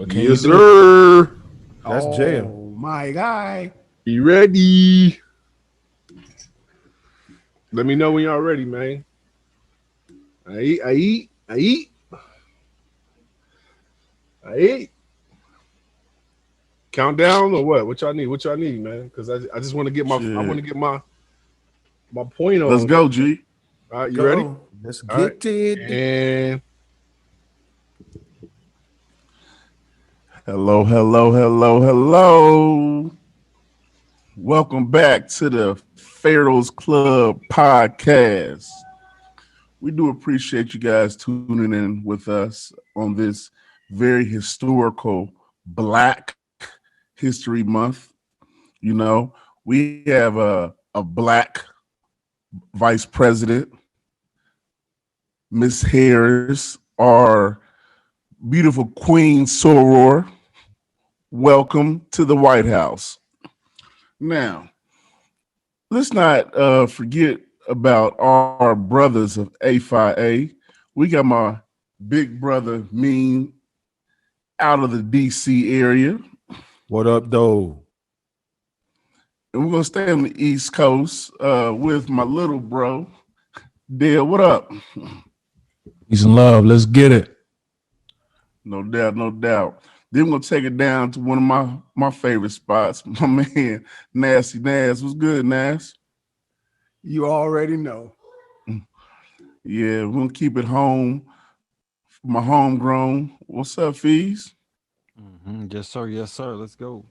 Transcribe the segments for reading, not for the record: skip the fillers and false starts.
What can Yes, you do? sir. That's jail. Oh, my guy. Be ready. Let me know when y'all ready, man. I eat. Countdown or what? What y'all need? What y'all need, man? Because I just want to get my Shit. I want to get my point on. Let's go, G. All right, you ready? Go. Let's All right. get it. And Hello. Welcome back to the PHARAOHS Club podcast. We do appreciate you guys tuning in with us on this very historical Black History Month. You know, we have a Black Vice President, Miss Harris, our beautiful Queen Soror. Welcome to the White House. Now, let's not forget about our brothers of A5A. We got my big brother Mean out of the DC area. What up, though? And we're going to stay on the East Coast with my little bro, Dale. What up? Peace and love. Let's get it. No doubt. Then we're going to take it down to one of my favorite spots, my man, Nasty Nas. What's good, Nas? You already know. Yeah, we're going to keep it home. My homegrown. What's up, Fees? Yes, sir. Let's go.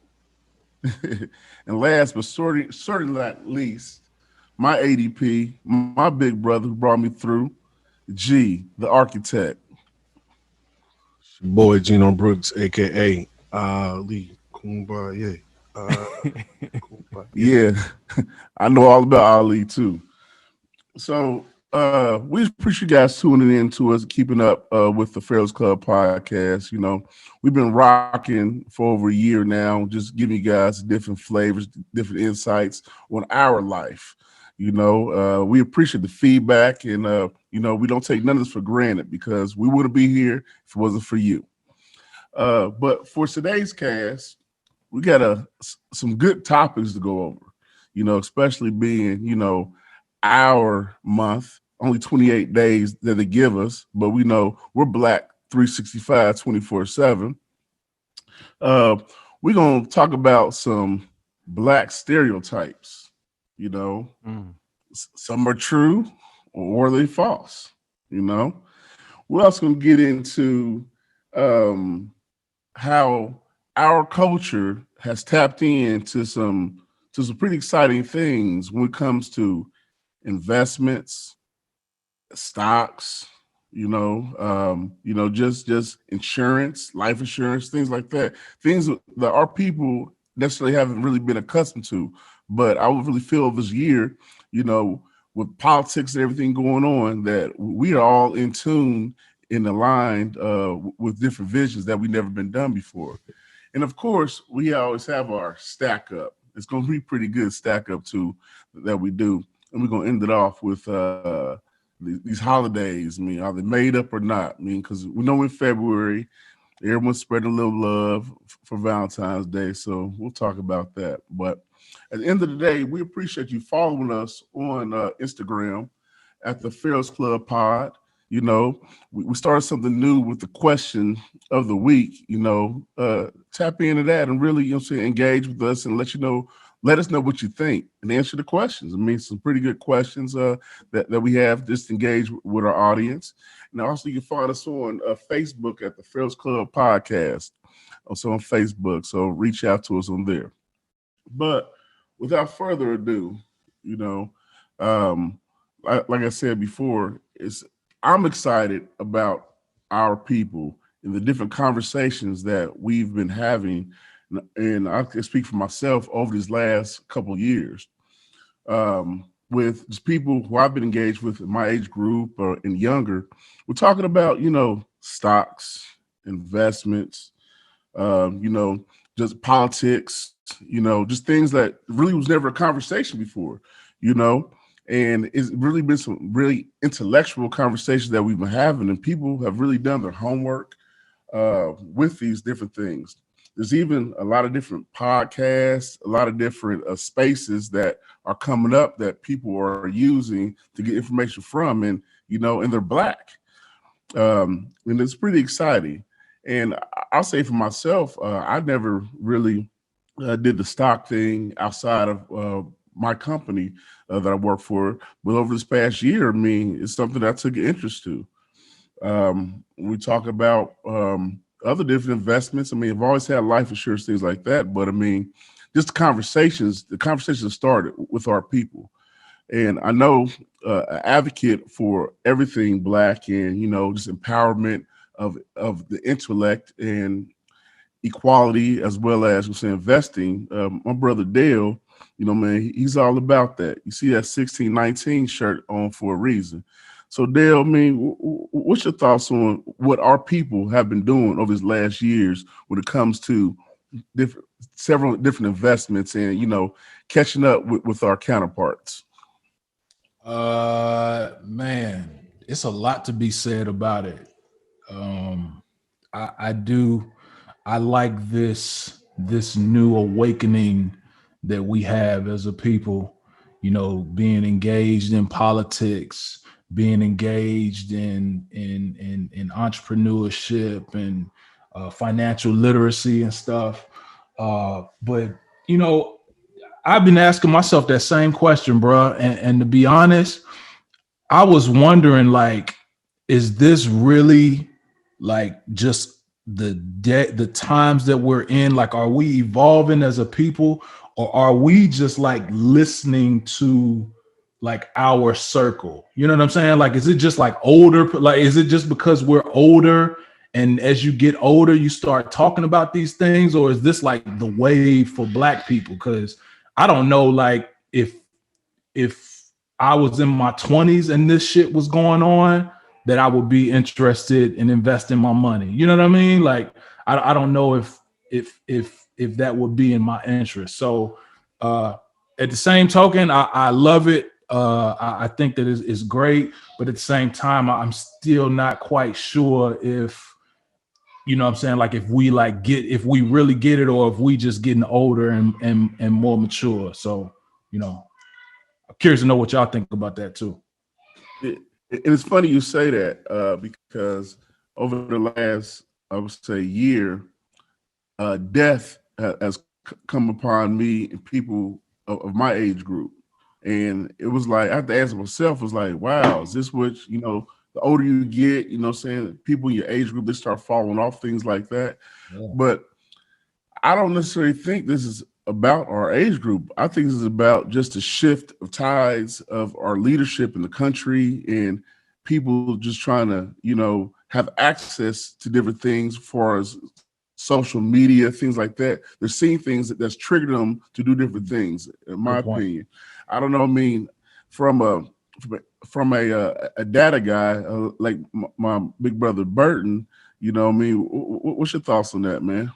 And last but certainly not least, my ADP, my big brother who brought me through, G, the architect. boy Geno Brooks, aka Ali Kumbaya. Kumbaya. Yeah, I know all about Ali too. So we appreciate you guys tuning in to us, keeping up with the PHARAOHS Club podcast. You know, we've been rocking for over a year now, just giving you guys different flavors, different insights on our life. You know, we appreciate the feedback, and you know, we don't take none of this for granted because we wouldn't be here if it wasn't for you. But for today's cast, we got some good topics to go over. You know, especially being, you know, our month, only 28 days that they give us, but we know we're Black 365, 24/7. We're going to talk about some Black stereotypes. You know, some are true or they false. You know, we're also going to get into how our culture has tapped into some pretty exciting things when it comes to investments, stocks, you know, just insurance, life insurance, things like that. Things that our people necessarily haven't really been accustomed to. But I would really feel this year, you know, with politics and everything going on, that we are all in tune and aligned with different visions that we've never been done before. And of course, we always have our stack up. It's going to be pretty good stack up too that we do. And we're going to end it off with these holidays. I mean, are they made up or not? I mean, because we know in February, everyone's spreading a little love for Valentine's Day. So we'll talk about that. But at the end of the day, we appreciate you following us on Instagram at the PHARAOHS Club Pod. You know, we started something new with the question of the week. You know, tap into that and really, you know, say, engage with us and let us know what you think and answer the questions. I mean, some pretty good questions that we have. Just engage with our audience. And also, you can find us on Facebook at the PHARAOHS Club Podcast. Also on Facebook. So reach out to us on there. But without further ado, you know, like I said before, I'm excited about our people and the different conversations that we've been having. And I can speak for myself over these last couple of years with just people who I've been engaged with in my age group and younger. We're talking about, you know, stocks, investments, you know, just politics, you know, just things that really was never a conversation before, you know. And it's really been some really intellectual conversations that we've been having, and people have really done their homework. with these different things. There's even a lot of different podcasts, a lot of different spaces that are coming up that people are using to get information from, and and they're Black, and it's pretty exciting. And I'll say for myself, I never really did the stock thing outside of my company that I work for, but over this past year, I mean, it's something that I took an interest to. We talk about other different investments. I mean, I've always had life insurance, things like that. But I mean, just the conversations started with our people. And I know an advocate for everything Black and, just empowerment of the intellect and equality, as well as investing. My brother Dale, man, he's all about that. You see that 1619 shirt on for a reason. So Dale, I mean, what's your thoughts on what our people have been doing over these last years when it comes to several different investments and, catching up with our counterparts? Man, it's a lot to be said about it. I like this new awakening that we have as a people, being engaged in politics, being engaged in entrepreneurship and financial literacy and stuff. But I've been asking myself that same question, bro. And to be honest, I was wondering, like, is this really like just the times that we're in? Like, are we evolving as a people, or are we just like listening to like our circle? You know what I'm saying? Like, is it just like older? Like, is it just because we're older, and as you get older, you start talking about these things? Or is this like the wave for Black people? Because I don't know, like, if I was in my 20s and this shit was going on, that I would be interested in investing my money. You know what I mean? Like, I don't know if that would be in my interest. So at the same token, I love it. I think that it's great, but at the same time, I'm still not quite sure if, what I'm saying, like, if we really get it, or if we just getting older and more mature. So, I'm curious to know what y'all think about that too. And it's funny you say that because over the last, I would say, year, death has come upon me and people of my age group. And it was like, I had to ask myself, was like, wow, is this what, the older you get, people in your age group, they start falling off, things like that. Yeah. But I don't necessarily think this is about our age group. I think this is about just a shift of tides of our leadership in the country, and people just trying to, have access to different things as far as social media, things like that. They're seeing things that's triggered them to do different things, in my opinion. I don't know. I mean, from a data guy like my big brother Burton, what's your thoughts on that, man?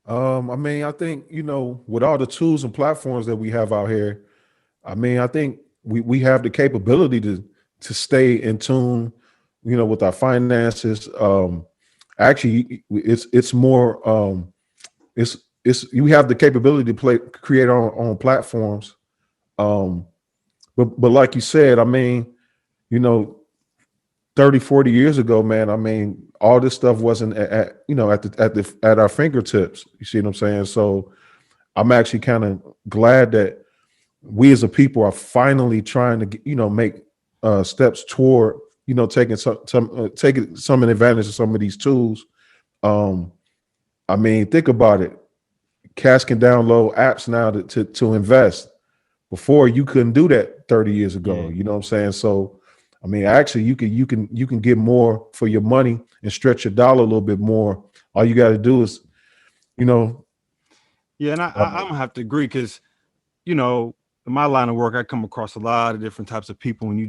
I mean, I think, with all the tools and platforms that we have out here, I mean, I think we have the capability to stay in tune, with our finances. Actually, it's more, you have the capability to create our own platforms. But like you said, I mean, 30, 40 years ago, man, I mean, all this stuff wasn't at our fingertips. You see what I'm saying? So I'm actually kind of glad that we as a people are finally trying to, make steps toward, taking some advantage of some of these tools. I mean, think about it. Cats can download apps now to invest. Before, you couldn't do that 30 years ago. Yeah. You know what I'm saying? So, I mean, actually, you can get more for your money and stretch your dollar a little bit more. All you got to do is, Yeah, and I'm gonna have to agree, because, in my line of work, I come across a lot of different types of people, and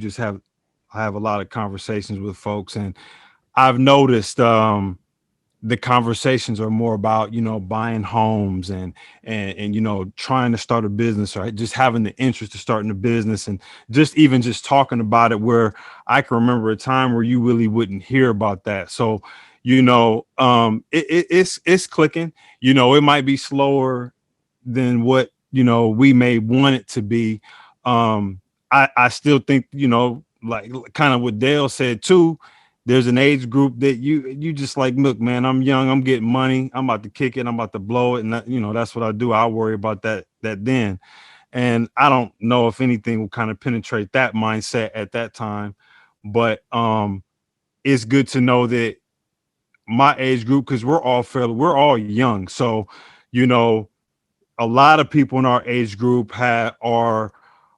I have a lot of conversations with folks, and I've noticed the conversations are more about, buying homes and, trying to start a business, or just having the interest to starting a business, and just talking about it, where I can remember a time where you really wouldn't hear about that. So, it's clicking. It might be slower than what, we may want it to be. I still think, like kind of what Dale said too, there's an age group that you just like, look, man, I'm young, I'm getting money, I'm about to kick it, I'm about to blow it. And that, that's what I do. I worry about that then. And I don't know if anything will kind of penetrate that mindset at that time. But it's good to know that my age group, because we're all young. So, a lot of people in our age group are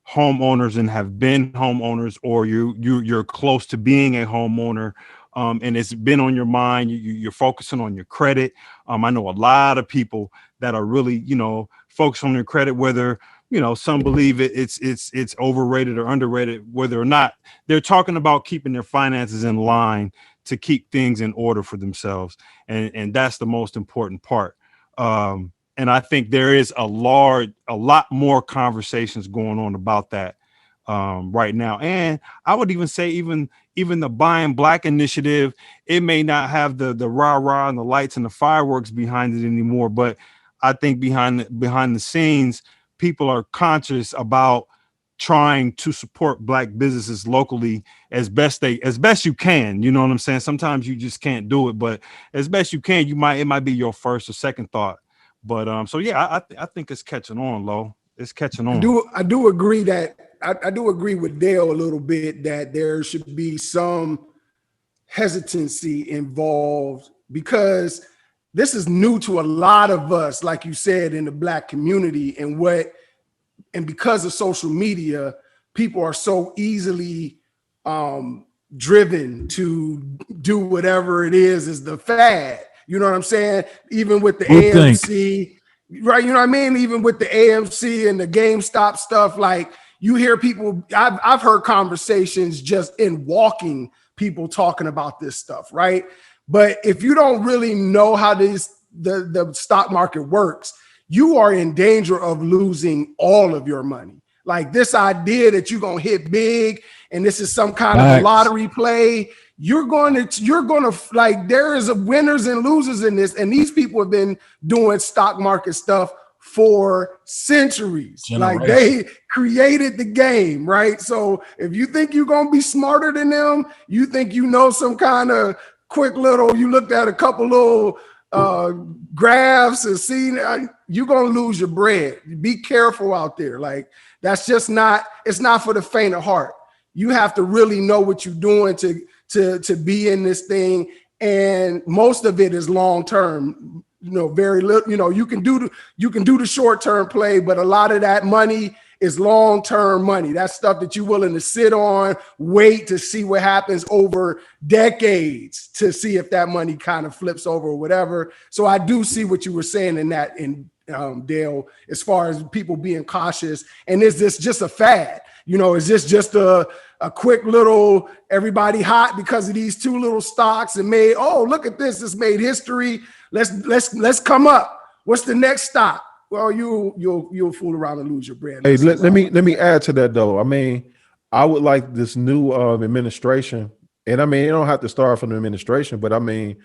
homeowners and have been homeowners, or you're close to being a homeowner, and it's been on your mind. You're focusing on your credit. I know a lot of people that are really, focused on their credit, whether, some believe it's overrated or underrated, whether or not they're talking about keeping their finances in line to keep things in order for themselves. And that's the most important part. And I think there is a lot more conversations going on about that right now. And I would even say even the Buying Black initiative, it may not have the rah-rah and the lights and the fireworks behind it anymore. But I think behind the scenes, people are conscious about trying to support Black businesses locally as best you can. You know what I'm saying? Sometimes you just can't do it, but as best you can, it might be your first or second thought. But so yeah, I think it's catching on, Lo. It's catching on. I do agree that I do agree with Dale a little bit that there should be some hesitancy involved, because this is new to a lot of us, like you said, in the Black community, and because of social media, people are so easily driven to do whatever it is the fad. You know what I'm saying? Even with the AMC, right? You know what I mean? Even with the AMC and the GameStop stuff, like you hear people, I've heard conversations just in walking, people talking about this stuff, right? But if you don't really know how the stock market works, you are in danger of losing all of your money. Like this idea that you're going to hit big and this is some kind of a lottery play, you're going to like, there is a winners and losers in this. And these people have been doing stock market stuff for centuries. Like they created the game, right? So if you think you're going to be smarter than them, you think you know some kind of quick little, you looked at a couple little graphs and seen, you're going to lose your bread. Be careful out there. Like that's just it's not for the faint of heart. You have to really know what you're doing to be in this thing. And most of it is long-term, very little, you can do the short-term play, but a lot of that money is long-term money. That's stuff that you're willing to sit on, wait to see what happens over decades to see if that money kind of flips over or whatever. So I do see what you were saying in that, Dale, as far as people being cautious. And is this just a fad? Is this just a quick little everybody hot because of these two little stocks and made, oh, look at this, it's made history. Let's come up. What's the next stock? Well, you'll fool around and lose your brand. Hey, let me add to that though. I mean, I would like this new administration, and I mean, you don't have to start from the administration, but I mean,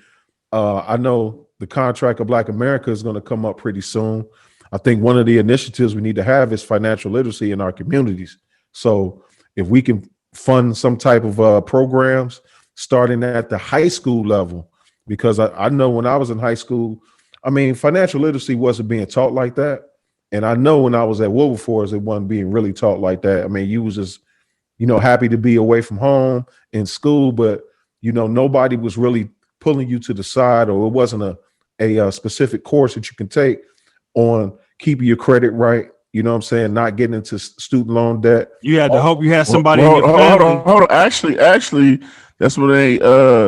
I know the contract of Black America is going to come up pretty soon. I think one of the initiatives we need to have is financial literacy in our communities. So if we can fund some type of programs starting at the high school level, because I know when I was in high school, I mean, financial literacy wasn't being taught like that. And I know when I was at Wilberforce, it wasn't being really taught like that. I mean, you was just, happy to be away from home in school, but, nobody was really pulling you to the side, or it wasn't a specific course that you can take on keeping your credit right. You know what I'm saying? Not getting into student loan debt. You had to hope you had somebody in your family. Hold on. Actually, that's what they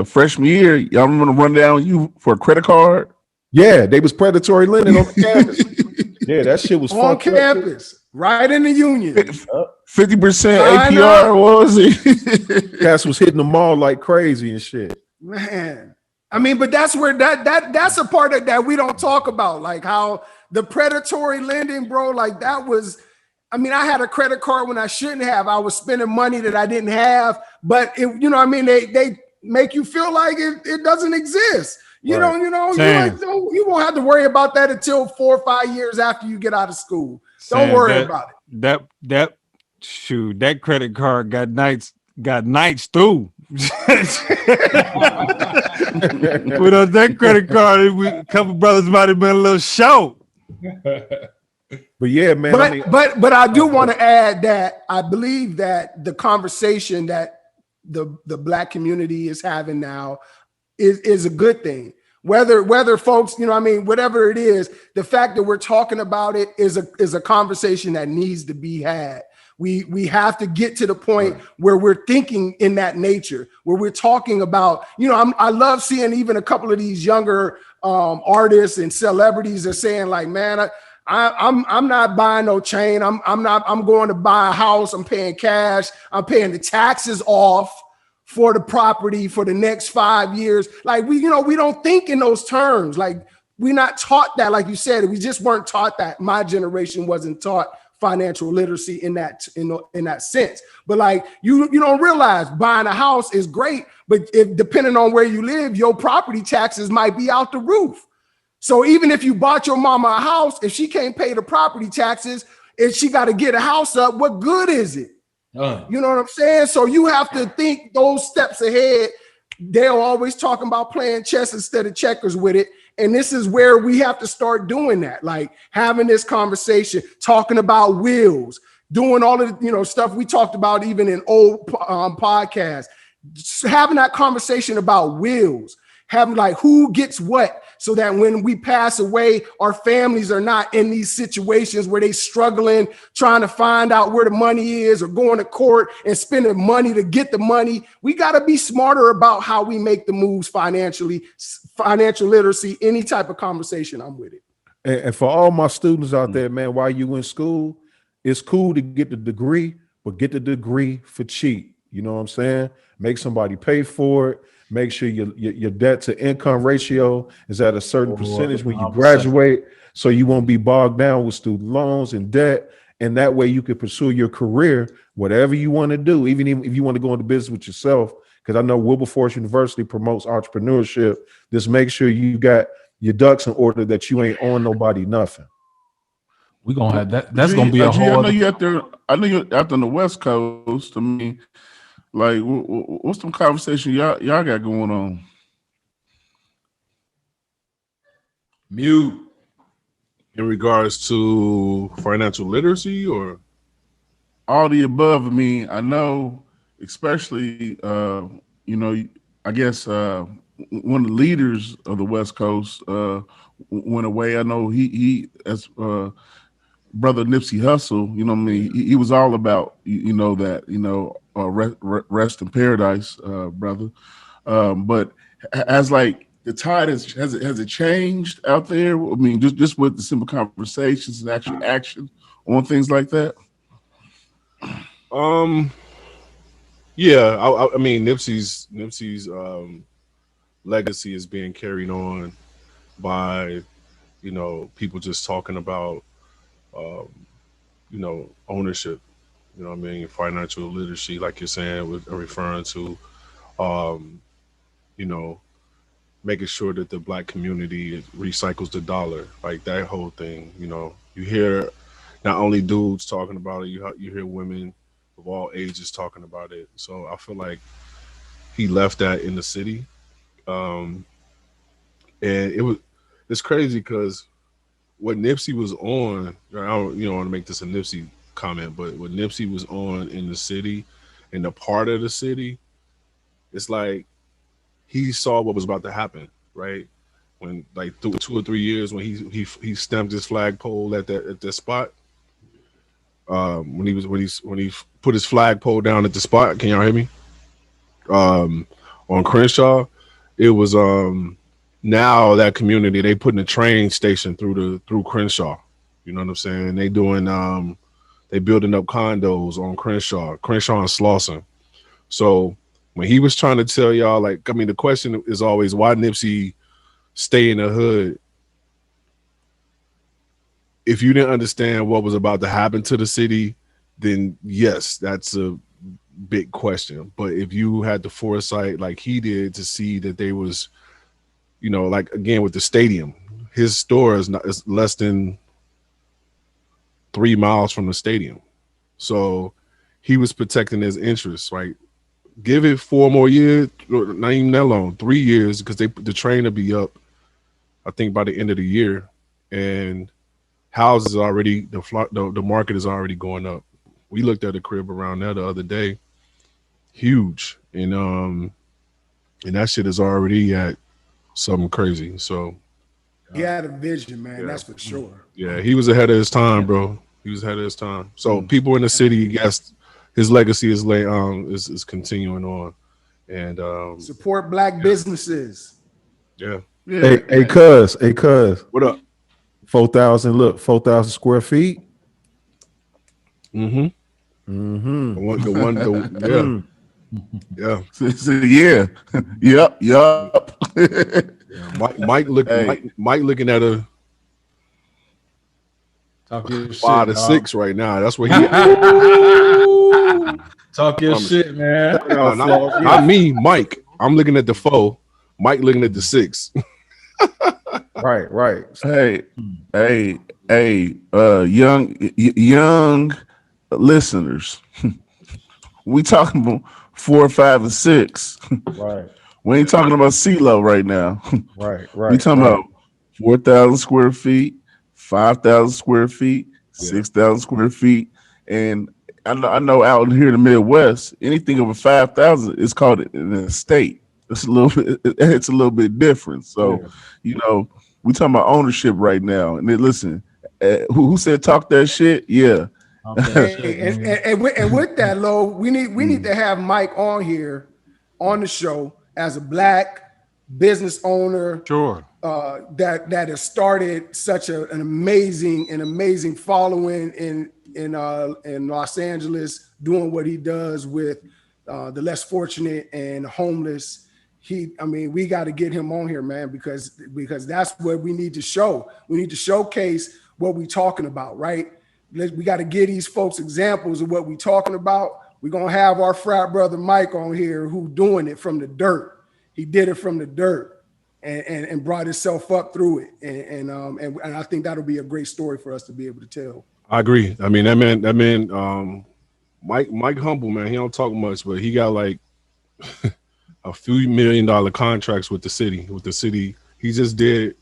freshman year, y'all remember to run down you for a credit card? Yeah, they was predatory lending on the campus. Yeah, that shit was on campus, right in the union. 50% APR, what was it? Cats was hitting the mall like crazy and shit. Man, I mean, but that's where that's a part of that we don't talk about, like how the predatory lending, bro, like that was, I mean, I had a credit card when I shouldn't have. I was spending money that I didn't have, but it, you know what I mean? They make you feel like it doesn't exist. You Right. you won't have to worry about that until 4 or 5 years after you get out of school. Don't worry about it. That credit card got nights through. Without that credit card, a couple brothers might have been a little short. But yeah, man. But I do want to add that I believe that the conversation that the Black community is having now is a good thing. Whether folks, you know what I mean, whatever it is, the fact that we're talking about it is a conversation that needs to be had. We have to get to the point where we're thinking in that nature, where we're talking about, you know, I love seeing even a couple of these younger artists and celebrities are saying like, man, I'm not buying no chain. I'm going to buy a house. I'm paying cash. I'm paying the taxes off for the property for the next 5 years. Like we don't think in those terms. Like we're not taught that. Like you said, we just weren't taught that. My generation wasn't taught financial literacy in that sense. But like you don't realize buying a house is great, but if depending on where you live, your property taxes might be out the roof. So even if you bought your mama a house, if she can't pay the property taxes and she got to get a house up, what good is it? You know what I'm saying? So you have to think those steps ahead. They're always talking about playing chess instead of checkers with it. And this is where we have to start doing that, like having this conversation, talking about wills, doing all of the, stuff we talked about even in old podcasts, having that conversation about wills, having like who gets what, so that when we pass away, our families are not in these situations where they struggling, trying to find out where the money is or going to court and spending money to get the money. We got to be smarter about how we make the moves financially, financial literacy, any type of conversation. I'm with it. And for all my students out there, man, while you in school, it's cool to get the degree, but get the degree for cheap. You know what I'm saying? Make somebody pay for it. Make sure your debt to income ratio is at a certain percentage when you graduate, so you won't be bogged down with student loans and debt. And that way you can pursue your career, whatever you want to do, even if you want to go into business with yourself. Because I know Wilberforce University promotes entrepreneurship. Just make sure you got your ducks in order, that you ain't owing nobody nothing. We're gonna have that. That's gonna be a whole. I know you're out on the West Coast. I mean, like, what's some conversation y'all got going on? Mute. In regards to financial literacy or all the above? I mean, I know, especially, I guess one of the leaders of the West Coast went away. I know he as brother Nipsey Hussle, you know what I mean? He was all about, rest in paradise, brother. But as like the tide has it changed out there? I mean, just with the simple conversations and actual action on things like that. Yeah, I mean, Nipsey's legacy is being carried on by, people just talking about, ownership. You know what I mean? Financial literacy, like you're saying, with referring to, making sure that the Black community recycles the dollar, like that whole thing. You hear not only dudes talking about it, you hear women of all ages talking about it. So I feel like he left that in the city, and it's crazy because what Nipsey was on. I don't want to make this a Nipsey comment, but what Nipsey was on in the city, in the part of the city, it's like he saw what was about to happen, right? When like 2 or 3 years when he stamped his flagpole at that spot. When he put his flagpole down at the spot, can y'all hear me? On Crenshaw, it was now that community, they putting a train station through Crenshaw. You know what I'm saying? They doing they building up condos on Crenshaw and Slauson. So when he was trying to tell y'all, like, I mean, the question is always why Nipsey stay in the hood. If you didn't understand what was about to happen to the city, then yes, that's a big question. But if you had the foresight like he did to see that they was, you know, like again with the stadium, his store is less than 3 miles from the stadium. So he was protecting his interests, right? Give it 4 more years, not even that long, 3 years, because the train will be up, I think, by the end of the year. And houses already, the market is already going up. We looked at a crib around there the other day, huge. And that shit is already at something crazy. So he had a vision, man. Yeah. That's for sure. Yeah, he was ahead of his time, bro. He was ahead of his time. So people in the city, yes, his legacy is continuing on. And Support black businesses. yeah. Hey, cuz. What up? 4,000 square feet. Mm-hmm. Mm-hmm. Yeah. Yeah. Yep. Yeah. Mike looking at a Talk your 5 to shit, 6 right now. That's what he. Talk your shit, man. Not me, Mike. I'm looking at the 4. Mike looking at the 6. Right. Hey, young listeners, we talking about 4, 5, and 6. Right. We ain't talking about CeeLo right now. Right. We talking about 4,000 square feet, 5,000 square feet, 6,000 square feet, and I know out here in the Midwest, anything over 5,000 is called an estate. It's a little bit different. So, you know, we talking about ownership right now. And then listen, who said talk that shit? Yeah. And with that, Lo, we need to have Mike on here on the show as a black business owner. Sure. That has started such an amazing following in Los Angeles, doing what he does with the less fortunate and homeless. We got to get him on here, man, because that's what we need to show. We need to showcase what we're talking about, right? We got to give these folks examples of what we're talking about. We're gonna have our frat brother Mike on here who doing it from the dirt. He did it from the dirt and brought himself up through it. And I think that'll be a great story for us to be able to tell. I agree. I mean, that man, Mike humble, man. He don't talk much, but he got like a few $1 million contracts with the city. He just did.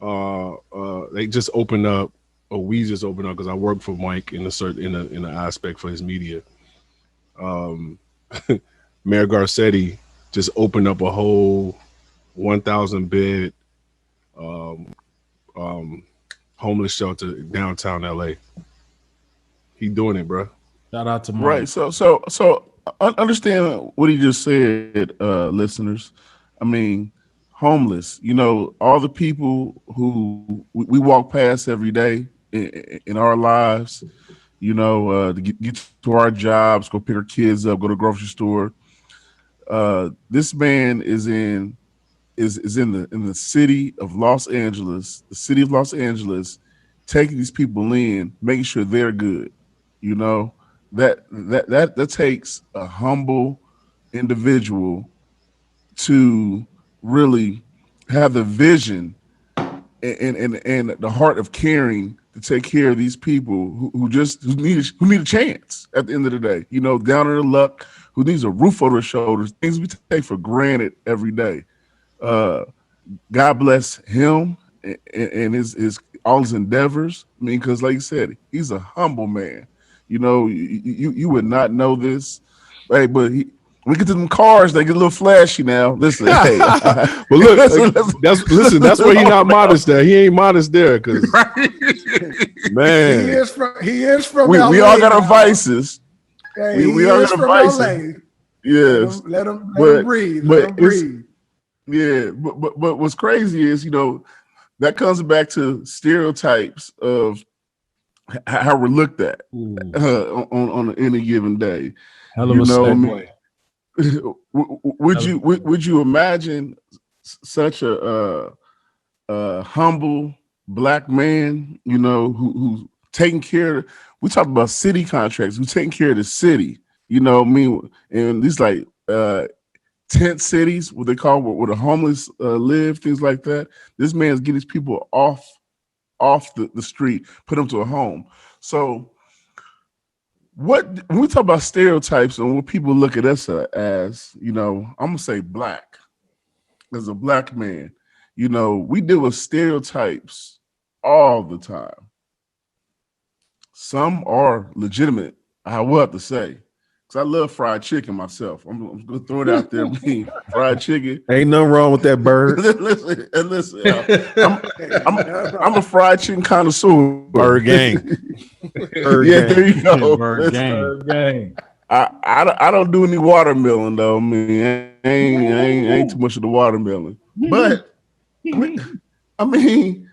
They just opened up, or we just opened up because I work for Mike in an aspect for his media. Mayor Garcetti just opened up a whole 1,000 bed homeless shelter downtown LA. He doing it, bro. Shout out to Mike. Right. So understand what he just said, listeners. I mean, homeless, you know, all the people who we walk past every day in our lives, you know, to get to our jobs, go pick our kids up, go to the grocery store. This man is in the city of Los Angeles, taking these people in, making sure they're good. You know, that takes a humble individual to really have the vision and the heart of caring to take care of these people who need a chance at the end of the day. You know, down on their luck, who needs a roof over their shoulders, things we take for granted every day. God bless him and his all his endeavors. I mean, because like you said, he's a humble man. You know, you would not know this, hey, but we get to them cars, they get a little flashy now. Listen, hey, but look, that's where he not modest there. He ain't modest there because man, he is from we LA. We all got our vices. Hey, we all got our vices. Yes, let him breathe. Let him breathe. Yeah, but what's crazy is, you know, that comes back to stereotypes of how we're looked at on any given day. Hell of a segue. would you imagine such a humble black man, you know, who's taking care of, we talk about city contracts, who's taking care of the city, you know what I mean? And these like tent cities, what they call where the homeless live, things like that. This man's getting these people off the street, put them to a home. So when we talk about stereotypes and what people look at us as, you know, I'm gonna say black, as a black man, you know, we deal with stereotypes all the time. Some are legitimate, I will have to say. Because I love fried chicken myself. I'm going to throw it out there. Fried chicken. Ain't nothing wrong with that bird. listen. I'm a fried chicken connoisseur. Bird gang. There you go. Bird gang. I don't do any watermelon though. I mean, ain't too much of the watermelon. But I mean,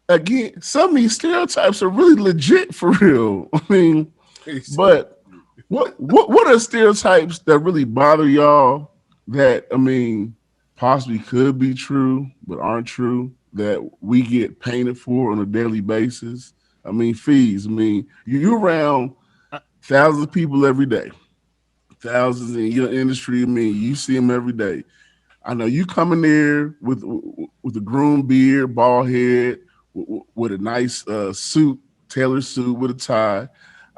again, some of these stereotypes are really legit for real. I mean, but what are stereotypes that really bother y'all that, I mean, possibly could be true but aren't true, that we get painted for on a daily basis? I mean, fees. I mean, you're around thousands of people every day, thousands in your industry. I mean, you see them every day. I know you come in there with a groomed beard, bald head, with a nice suit, tailored suit with a tie.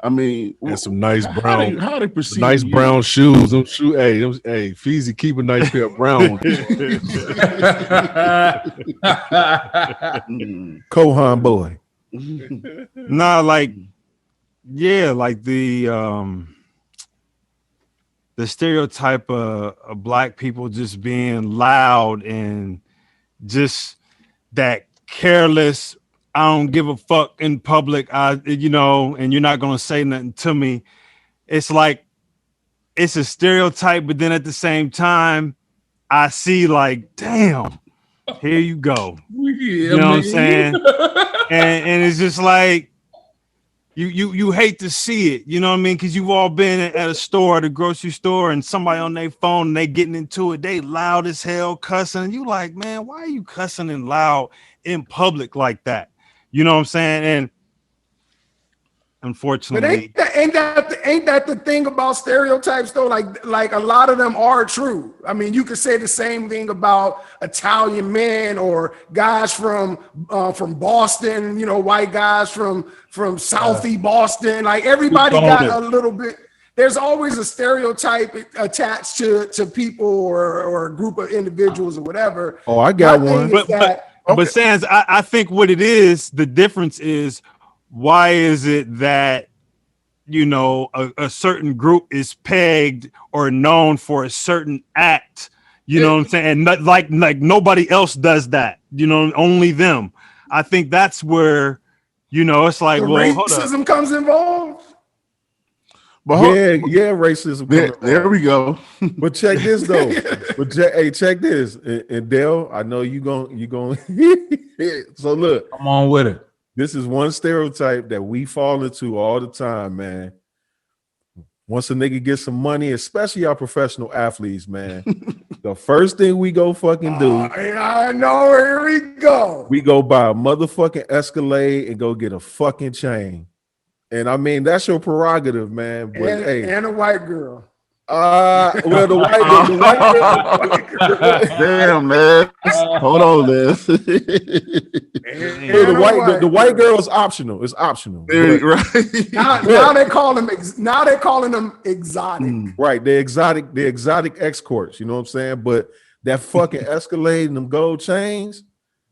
I mean, and some nice brown, how they perceive nice you? brown shoes. Them shoe, hey, Feezy, keep a nice pair of brown ones. Kohan boy. Nah, like the stereotype of black people just being loud and just that careless, I don't give a fuck in public, you know, and you're not gonna say nothing to me. It's like it's a stereotype, but then at the same time, I see like, damn, here you go. You know what I'm saying? and it's just like you hate to see it, you know what I mean? Because you've all been at a store, at a grocery store, and somebody on their phone, and they getting into it, they loud as hell cussing. And you like, man, why are you cussing and loud in public like that? You know what I'm saying? And unfortunately, but ain't that the thing about stereotypes though? Like a lot of them are true. I mean, you could say the same thing about Italian men or guys from Boston. You know, white guys from Southie Boston. Like everybody got a little bit. There's always a stereotype attached to people or a group of individuals or whatever. Oh, I got one. But Sans, I think what it is, the difference is, why is it that, you know, a certain group is pegged or known for a certain act, you know what I'm saying? And not, like nobody else does that, you know, only them. I think that's where, you know, it's like, well, racism comes involved. But yeah, racism. There we go. But check this though. Check this. And Dale, I know you going. So look, I'm on with it. This is one stereotype that we fall into all the time, man. Once a nigga gets some money, especially our professional athletes, man, the first thing we go fucking do. I know, here we go. We go buy a motherfucking Escalade and go get a fucking chain. And I mean, that's your prerogative, man. But and a white girl. Well, the white girl. Damn, man. Hold on, man. The white girl is optional. It's optional. Right. Now they call them. Now they're calling them exotic. Right. They're exotic escorts. You know what I'm saying? But that fucking Escalade and them gold chains,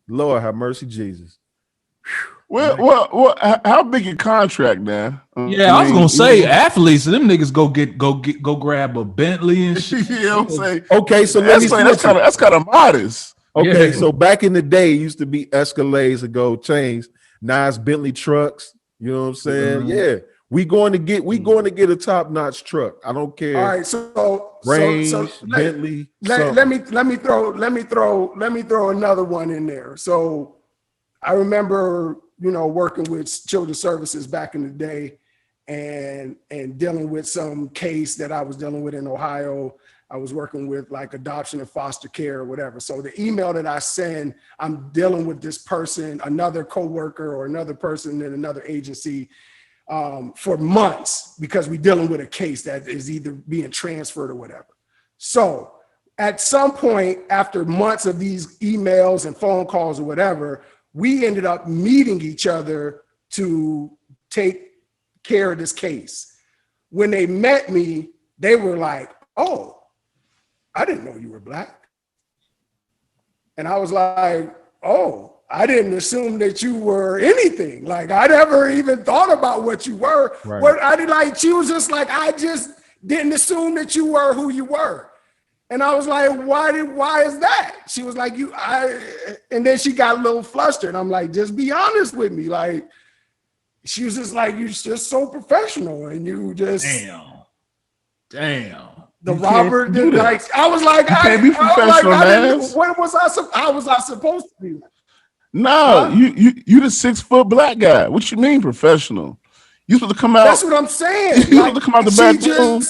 Lord have mercy, Jesus. Well, how big a contract now? Yeah, I was gonna say athletes, them niggas go grab a Bentley and shit. You know what I'm saying? Okay, so that's kind of modest. Okay, so back in the day, it used to be Escalades and gold chains. Now it's Bentley trucks. You know what I'm saying? Mm-hmm. Yeah, we going to get a top notch truck. I don't care. All right, so Bentley. Let me throw another one in there. So I remember, you know, working with children's services back in the day, and dealing with some case that I was dealing with in Ohio. I was working with like adoption and foster care or whatever. So the email that I send, I'm dealing with this person, another coworker or another person in another agency for months because we're dealing with a case that is either being transferred or whatever. So at some point after months of these emails and phone calls or whatever, we ended up meeting each other to take care of this case. When they met me, they were like, oh, I didn't know you were Black. And I was like, oh, I didn't assume that you were anything. Like, I never even thought about what you were. Right. What I did, like, she was just like, I just didn't assume that you were who you were. And I was like, why is that? She was like, and then she got a little flustered. I'm like, just be honest with me. Like, she was just like, you're just so professional and you just. Damn. The Robert, like, I was like, you can't be professional, man. What was I? How was I supposed to be? No, you the 6 foot Black guy. What you mean professional? You supposed to come out. That's what I'm saying. You supposed to come out the back room,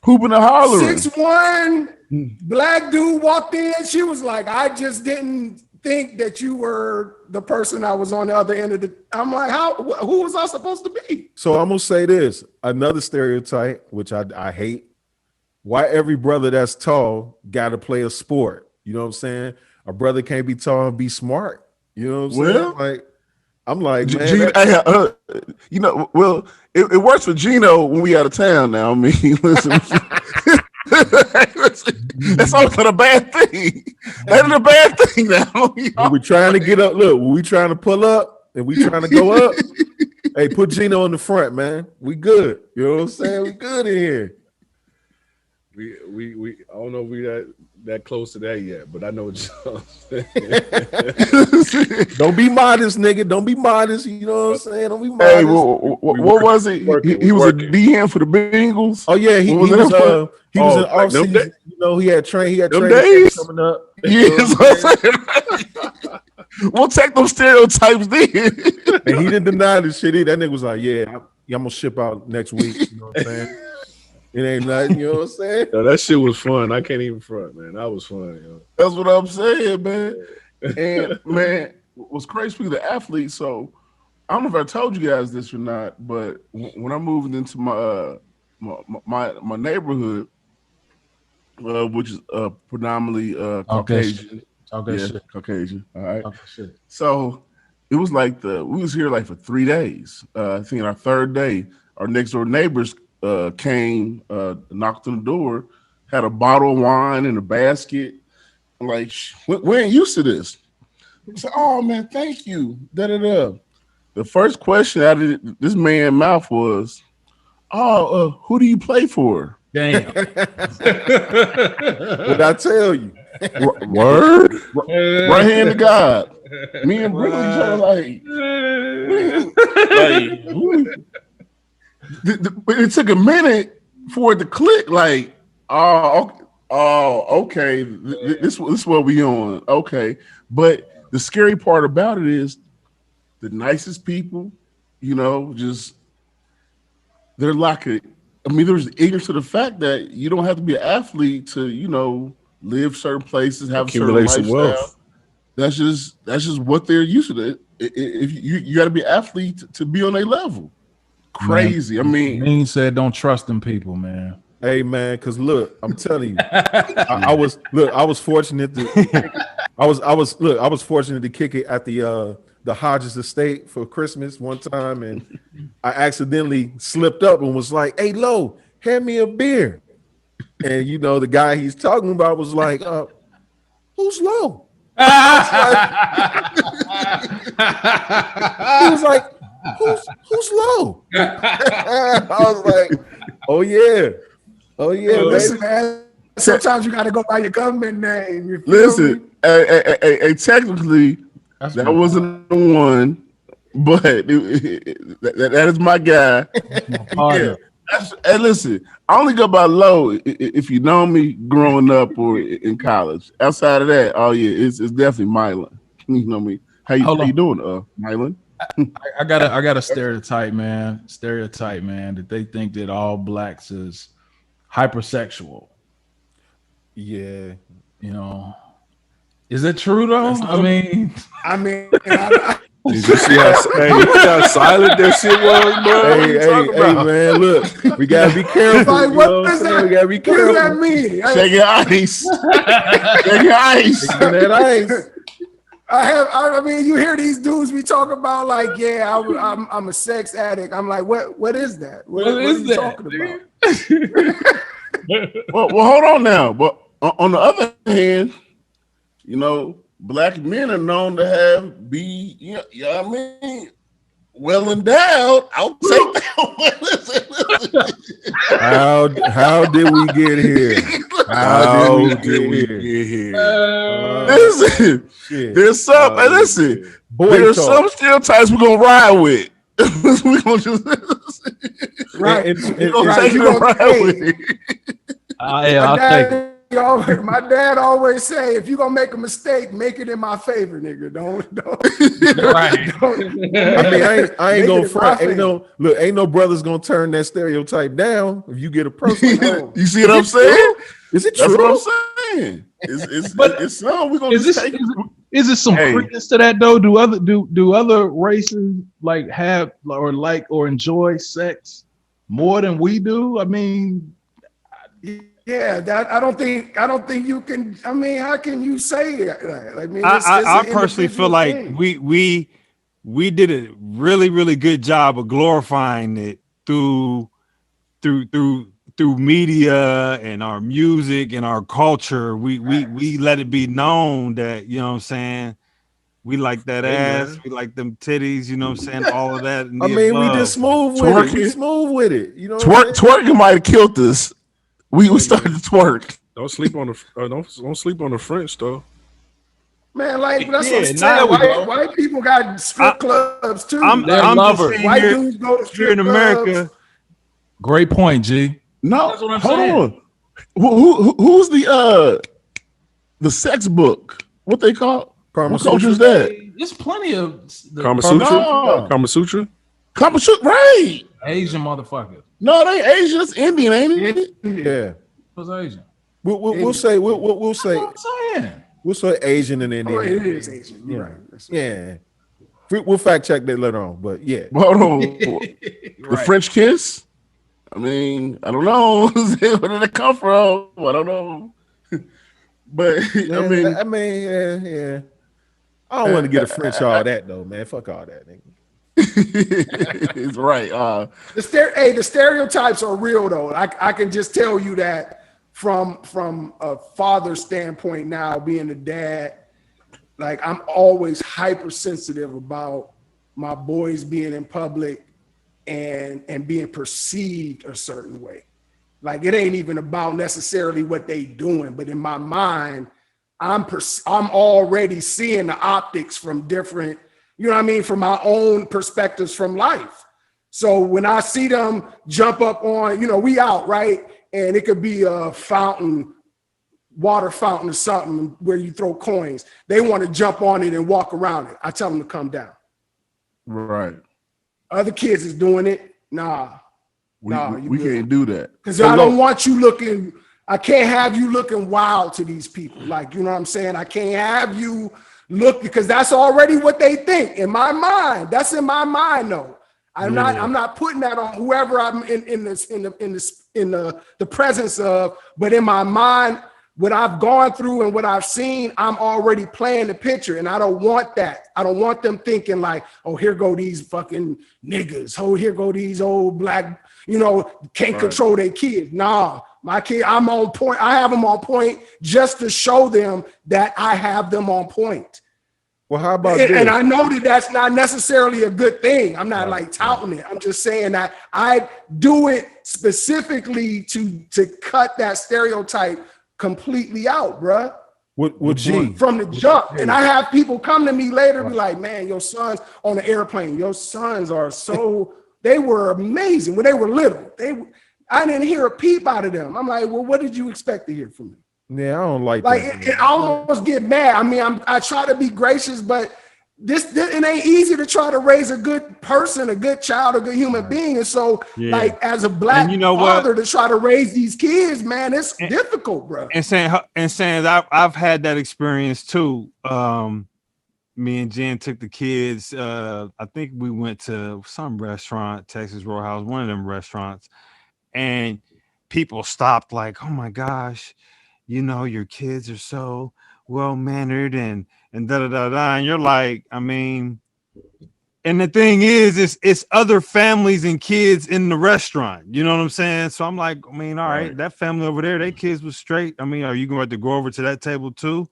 hooping and hollering. 6'1" Black dude walked in. She was like, I just didn't think that you were the person I was on the other end of the. I'm like, who was I supposed to be? So I'm gonna say this: another stereotype, which I hate. Why every brother that's tall got to play a sport? You know what I'm saying? A brother can't be tall and be smart. You know what I'm saying? Like, I'm like, man, you know, well, it works for Geno when we out of town now. I mean, listen, that's always not a bad thing. That is a bad thing now. when we trying to get up, look, when we trying to pull up and we trying to go up, hey, put Geno in the front, man. We good. You know what I'm saying? We good in here. We I don't know if we that close to that yet, but I know what you're saying. Don't be modest, nigga. Don't be modest. You know what I'm saying? Don't be modest. Hey, what was it? He was a DM for the Bengals. Oh yeah, he was in off season. You know, he had training days coming up. Yes, we'll take those stereotypes then. And he didn't deny this shit. That nigga was like, yeah, I'm gonna ship out next week. You know what I'm saying? It ain't nothing, you know what I'm saying? Yo, that shit was fun. I can't even front, man. That was fun, yo. That's what I'm saying, man. And man, what's crazy for the athletes. So I don't know if I told you guys this or not, but when I moved into my neighborhood, which is predominantly Caucasian. Caucasian. All right. So it was like we was here like for 3 days. I think our third day, our next door neighbors came, knocked on the door, had a bottle of wine in a basket. I'm like, we ain't used to this. I said, oh man, thank you. The first question out of this man's mouth was, who do you play for? Damn. What'd I tell you? Word? Right hand to God. Me and Brooklyn each other it took a minute for it to click. Like, okay, this is what we on. Okay, but the scary part about it is the nicest people, you know, just they're like there's ignorance to the fact that you don't have to be an athlete to, you know, live certain places, have a certain lifestyle. Wealth. That's just what they're used to. If you got to be an athlete to be on their level. Crazy. Man, I mean, said don't trust them people, man. Hey man, because look, I'm telling you, I was fortunate to I was fortunate to kick it at the Hodges estate for Christmas one time, and I accidentally slipped up and was like, "Hey, Lo, hand me a beer." And you know, the guy he's talking about was like, "Who's Lo?" He was like, Who's Lo? I was like, oh yeah. Listen, man. Sometimes you got to go by your government name. Listen, technically, that wasn't the one, but that is my guy. Yeah. And listen, I only go by Lo if you know me growing up or in college. Outside of that, oh yeah, it's definitely Mylian. You know me. How you doing, Mylian? I got a stereotype, man. That they think that all blacks is hypersexual. Yeah. You know, is it true though? I mean, Did you see how silent that shit was, bro? Hey, man, look, we gotta be careful. Like, what is that? We gotta be What careful. does that mean? Shake your ice. Shake your ice. That ice. I mean, you hear these dudes be talking about like, yeah, I'm a sex addict. I'm like, what is that? What is you talking about? well, hold on now. But on the other hand, you know, black men are known to be, you know what I mean, well endowed. I'll take that. How did we get here? How did we get here? Listen, there's some. Listen, there's some stereotypes we're gonna ride with. We're gonna just right. We're gonna take it and ride with it. I'll take it. My dad always say, if you're gonna make a mistake, make it in my favor, nigga. Don't. Right. I mean, I ain't gonna front. Ain't no brothers gonna turn that stereotype down if you get a person. You see what I'm saying? Is it true? That's what I'm saying. It's something we're gonna take. Is it some credence to that though? Do other races like have or like or enjoy sex more than we do? I mean, yeah, that I don't think you can. I mean, how can you say that? I mean, I personally feel like we did a really, really good job of glorifying it through media and our music and our culture. We let it be known that, you know what I'm saying, we like that ass, we like them titties, you know what I'm saying, all of that. I mean, we just smooth with it. We smooth with it. You know, twerking might have killed us. We started to twerk. Don't sleep on the don't sleep on the French though. Man, like that's what I'm saying. White people got strip clubs too. I'm lovers. White dudes go to strip here in America. clubs. Great point, G. No, that's what I'm hold saying. on. Who's the sex book? What they call? What culture's that? There's plenty of Kama Sutra. Kama Sutra. Kama Sutra, right? Asian motherfuckers. No, they ain't Asian. It's Indian, ain't it? Yeah. What's Asian? We'll say We'll say Asian and Indian. Oh, it is Asian. You're right. Yeah. We'll fact check that later on, but yeah. Hold on. The French kiss? I mean, I don't know. Where did it come from? I don't know. But yeah, I mean, yeah. I don't want to get a French all that though, man. Fuck all that, nigga. It's right. The stereotypes are real though. I can just tell you that from a father's standpoint now, being a dad, like I'm always hypersensitive about my boys being in public and being perceived a certain way. Like it ain't even about necessarily what they doing, but in my mind, I'm already seeing the optics from different, you know what I mean, from my own perspectives from life. So when I see them jump up on, you know, we out, right? And it could be a fountain, water fountain or something where you throw coins. They want to jump on it and walk around it. I tell them to come down. Right. Other kids is doing it. We can't do that. Because I don't want you looking, I can't have you looking wild to these people. Like, you know what I'm saying? I can't have you look, because that's already what they think in my mind. That's in my mind though. I'm not putting that on whoever I'm in the presence of, but in my mind, what I've gone through and what I've seen, I'm already playing the picture, and I don't want that. I don't want them thinking like, oh, here go these fucking niggas. Oh, here go these old black, you know, can't control their kids. Nah, my kid, I'm on point. I have them on point just to show them that I have them on point. Well, how about this? And I know that that's not necessarily a good thing. I'm not like touting it. I'm just saying that I do it specifically to cut that stereotype completely out, bruh. With G from the jump. And I have people come to me later be like, man, your sons on the airplane, your sons are so, they were amazing when they were little. I didn't hear a peep out of them. I'm like, well, what did you expect to hear from me? Yeah, I don't like that. It I almost get mad. I mean, I try to be gracious, but this it ain't easy to try to raise a good person, a good child, a good human being. And so, like, as a black father, to try to raise these kids, man, it's difficult, bro. And saying I've had that experience too. Me and Jen took the kids. I think we went to some restaurant, Texas Roadhouse, one of them restaurants, and people stopped like, "Oh my gosh, you know, your kids are so well mannered and da da da da." And you're like, I mean, and the thing is, it's other families and kids in the restaurant. You know what I'm saying? So I'm like, I mean, all right, that family over there, their kids was straight. I mean, are you going to go over to that table too?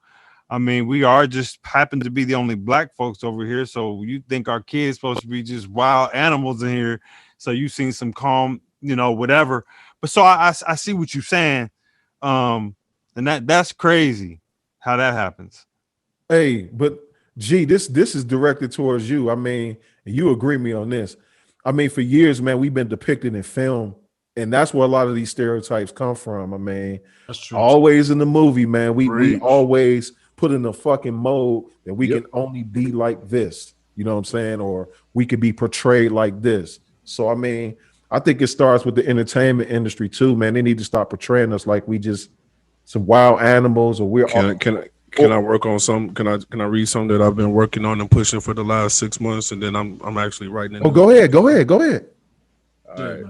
I mean, we are just happen to be the only black folks over here. So you think our kids supposed to be just wild animals in here? So you seen some calm, you know, whatever. But so I see what you're saying, and that's crazy how that happens. Hey, but G, this is directed towards you. I mean, you agree with me on this. I mean, for years, man, we've been depicted in film, and that's where a lot of these stereotypes come from. I mean, That's true. always in the movie, man, we always put in a fucking mode that we can only be like this. You know what I'm saying? Or we could be portrayed like this. So, I mean, I think it starts with the entertainment industry too, man. They need to stop portraying us like we just some wild animals, or we're Can I work on some? Can I read something that I've been working on and pushing for the last 6 months, and then I'm actually writing it. Oh, go ahead. All right.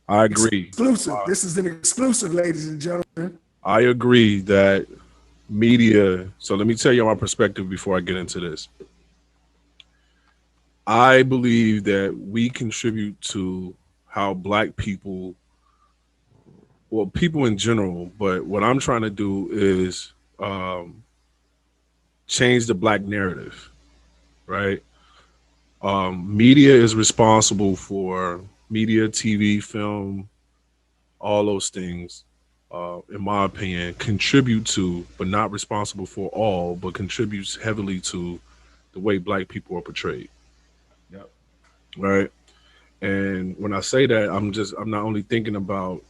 I agree. Exclusive. This is an exclusive, ladies and gentlemen. I agree that media. So let me tell you my perspective before I get into this. I believe that we contribute to how black people, well, people in general, but what I'm trying to do is change the black narrative, right? Media is responsible for media, TV, film, all those things, in my opinion, contribute to, but not responsible for all, but contributes heavily to the way black people are portrayed. Yep. Right. And when I say that, I'm not only thinking about,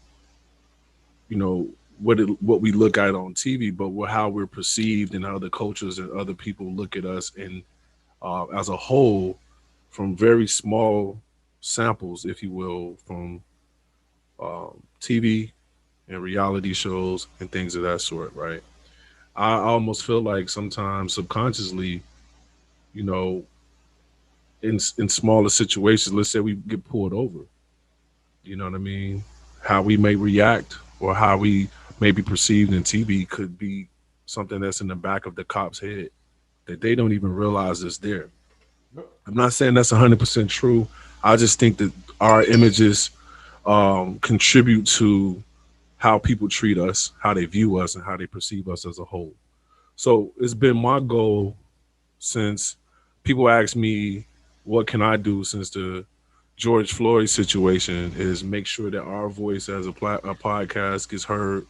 you know, what we look at on TV, but how we're perceived and how the cultures and other people look at us, and as a whole, from very small samples, if you will, from TV and reality shows and things of that sort, right? I almost feel like sometimes subconsciously, you know, in smaller situations, let's say we get pulled over, you know what I mean? How we may react or how we may be perceived in TV could be something that's in the back of the cop's head that they don't even realize is there. I'm not saying that's 100% true. I just think that our images contribute to how people treat us, how they view us, and how they perceive us as a whole. So it's been my goal since people ask me, what can I do since the George Floyd situation, is make sure that our voice as a podcast gets heard,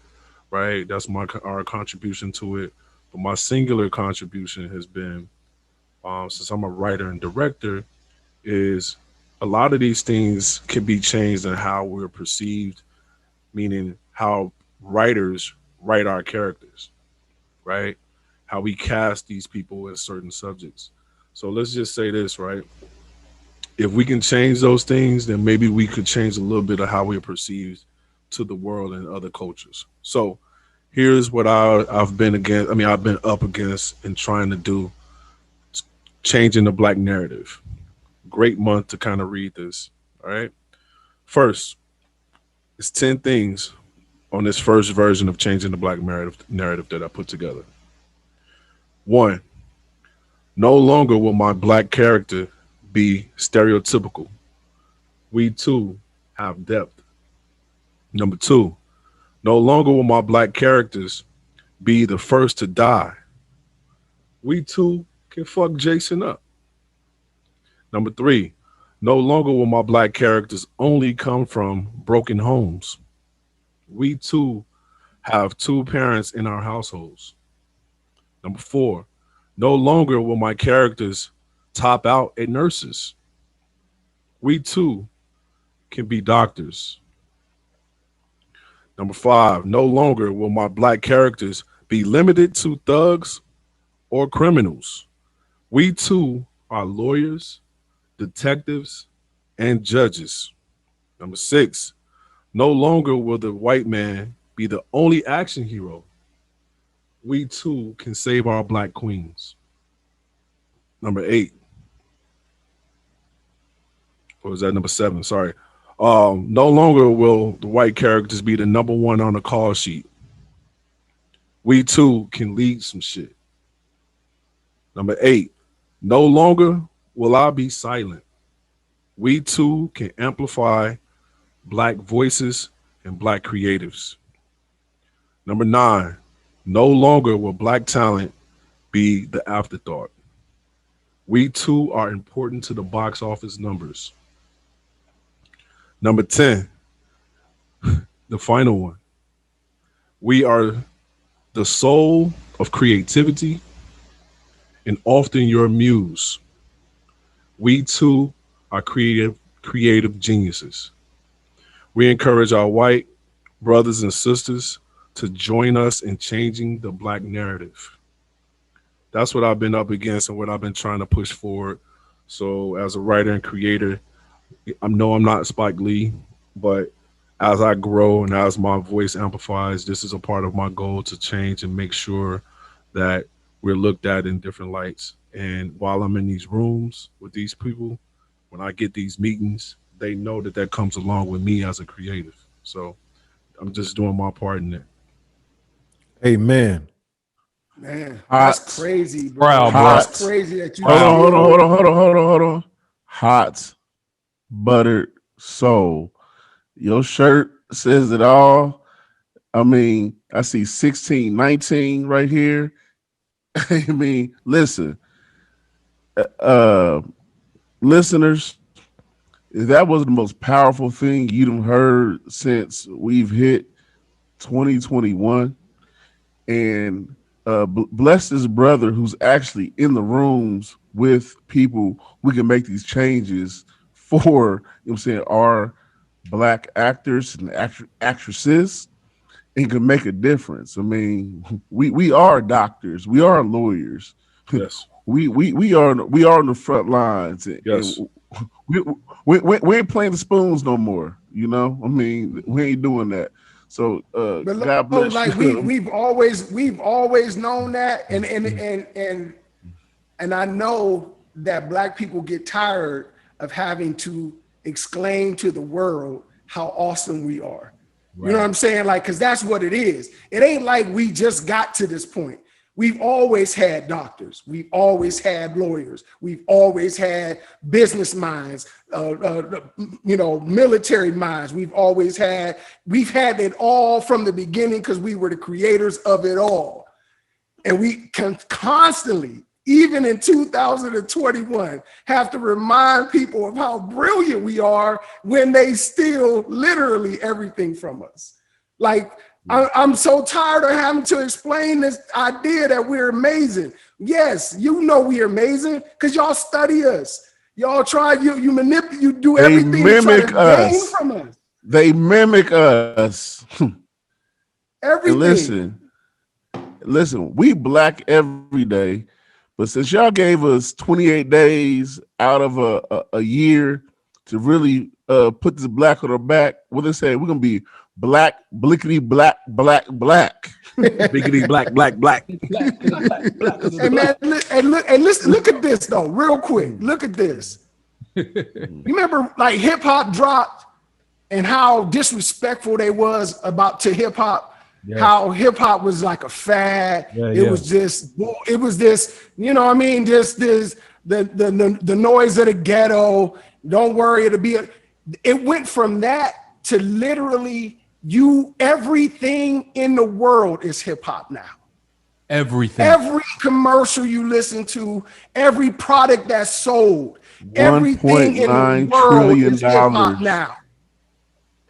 right? That's our contribution to it. But my singular contribution has been, since I'm a writer and director, is a lot of these things can be changed in how we're perceived, meaning how writers write our characters, right? How we cast these people as certain subjects. So let's just say this, right? If we can change those things, then maybe we could change a little bit of how we're perceived to the world and other cultures. So here's what I've been against. I mean, I've been up against and trying to do, changing the black narrative. Great month to kind of read this. All right. First, it's 10 things on this first version of changing the black narrative that I put together. 1, no longer will my black character be stereotypical. We too have depth. Number 2, no longer will my black characters be the first to die. We too can fuck Jason up. Number 3, no longer will my black characters only come from broken homes. We too have 2 parents in our households. Number 4, no longer will my characters top out at nurses. We too can be doctors. Number 5, no longer will my black characters be limited to thugs or criminals. We too are lawyers, detectives, and judges. Number 6, no longer will the white man be the only action hero. We too can save our black queens. Number 8. Or was that number 7? Sorry. No longer will the white characters be the number 1 on the call sheet. We too can lead some shit. Number 8. No longer will I be silent. We too can amplify black voices and black creatives. Number 9. No longer will black talent be the afterthought. We too are important to the box office numbers. Number 10, the final one. We are the soul of creativity and often your muse. We too are creative geniuses. We encourage our white brothers and sisters to join us in changing the black narrative. That's what I've been up against and what I've been trying to push forward. So as a writer and creator, I know I'm not Spike Lee, but as I grow and as my voice amplifies, this is a part of my goal to change and make sure that we're looked at in different lights. And while I'm in these rooms with these people, when I get these meetings, they know that that comes along with me as a creative. So I'm just doing my part in it. Amen. Man, Hot. that's crazy, bro. Proud, bro. That's crazy that you Hold on. Hot buttered soul. Your shirt says it all. I mean, I see 1619 right here. I mean, listen, listeners, that was the most powerful thing you've heard since we've hit 2021. And bless this brother who's actually in the rooms with people we can make these changes for, you know what I'm saying, our black actors and actresses, and can make a difference. I mean, we are doctors, we are lawyers. Yes. We are on the front lines. Yes. And we ain't playing the spoons no more. You know, I mean, we ain't doing that. So But God bless like you. we've always known that, and I know that black people get tired of having to exclaim to the world how awesome we are. Right. You know what I'm saying? Like, because that's what it is. It ain't like we just got to this point. We've always had doctors. We've always had lawyers. We've always had business minds, military minds. We've had it all from the beginning because we were the creators of it all. And we can constantly, even in 2021, have to remind people of how brilliant we are when they steal literally everything from us. Like, I'm so tired of having to explain this idea that we're amazing. Yes, you know we're amazing because y'all study us. Y'all try, you manipulate, you do everything to try to gain from us. They mimic us. Everything. And listen, we black every day, but since y'all gave us 28 days out of a year to really put this black on our back, what they say, we're gonna be black, blickety, black. Biggity, black. And man, listen, look at this though, real quick. Look at this. You remember like hip hop dropped and how disrespectful they was to hip hop. Yeah. How hip hop was like a fad. Yeah, it was this, you know what I mean? Just this, the noise of the ghetto. Don't worry, it went from that to literally everything in the world is hip hop now. Everything. Every commercial you listen to, every product that's sold, everything in the world is hip hop now.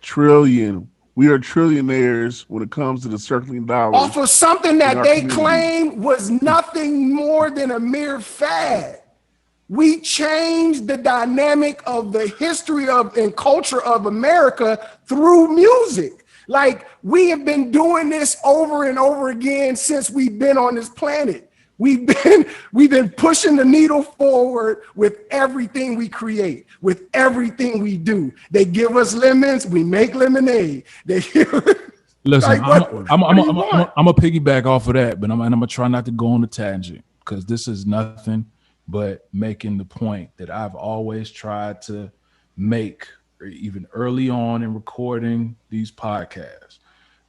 Trillion. We are trillionaires when it comes to the circling dollars. Off of something that they claim was nothing more than a mere fad. We changed the dynamic of the history and culture of America through music. Like, we have been doing this over and over again since we've been on this planet. We've been pushing the needle forward with everything we create, with everything we do. They give us lemons, we make lemonade. They Listen, like, I'm a piggyback off of that, but I'm gonna try not to go on a tangent because this is nothing but making the point that I've always tried to make, even early on in recording these podcasts.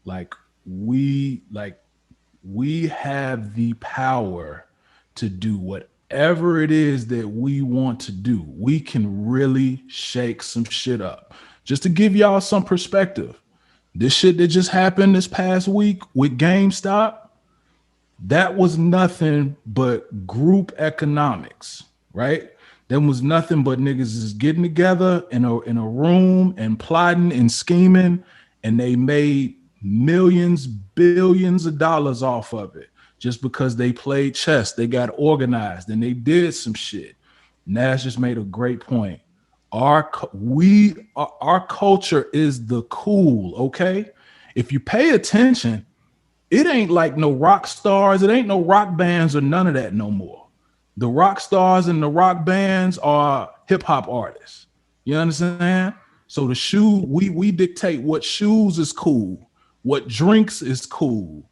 Like we have the power to do whatever it is that we want to do. We can really shake some shit up. Just to give y'all some perspective, this shit that just happened this past week with GameStop, that was nothing but group economics, right? That was nothing but niggas just getting together in a room and plotting and scheming, and they made millions, billions of dollars off of it just because they played chess. They got organized and they did some shit. Nash just made a great point. Our culture is the cool, okay? If you pay attention, it ain't like no rock stars, it ain't no rock bands or none of that no more. The rock stars and the rock bands are hip hop artists. You understand? So the shoe, we dictate what shoes is cool, what drinks is cool,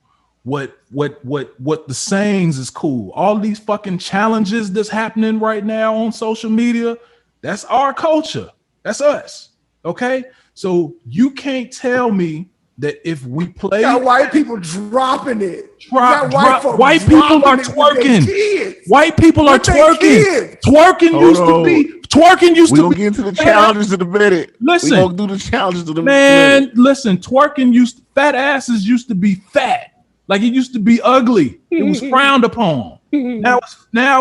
what the sayings is cool. All these fucking challenges that's happening right now on social media, that's our culture. That's us. Okay? So you can't tell me that if we play, got white people dropping it. White people are twerking. White people are twerking. Twerking used we to gonna be. get into the challenges in a minute. Listen, we gonna do the challenges in a minute. Listen, fat asses used to be fat. Like it used to be ugly. It was frowned upon. Now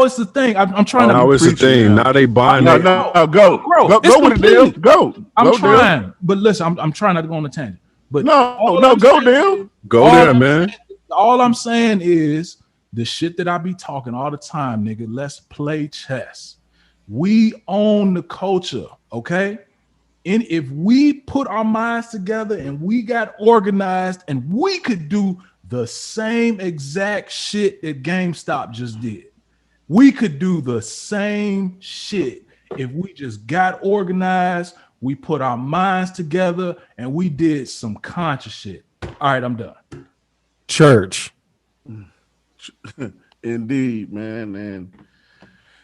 it's the thing. I'm trying to. Now it's the thing. Now they buying it. No, go with it, Dale. Go. I'm trying, but listen, I'm trying not to go on a tangent. But go, Dale. Go there, man. All I'm saying is the shit that I be talking all the time, nigga. Let's play chess. We own the culture, okay? And if we put our minds together and we got organized and we could do the same exact shit that GameStop just did. We could do the same shit if we just got organized, we put our minds together, and we did some conscious shit. All right, I'm done. Church. Indeed, man. And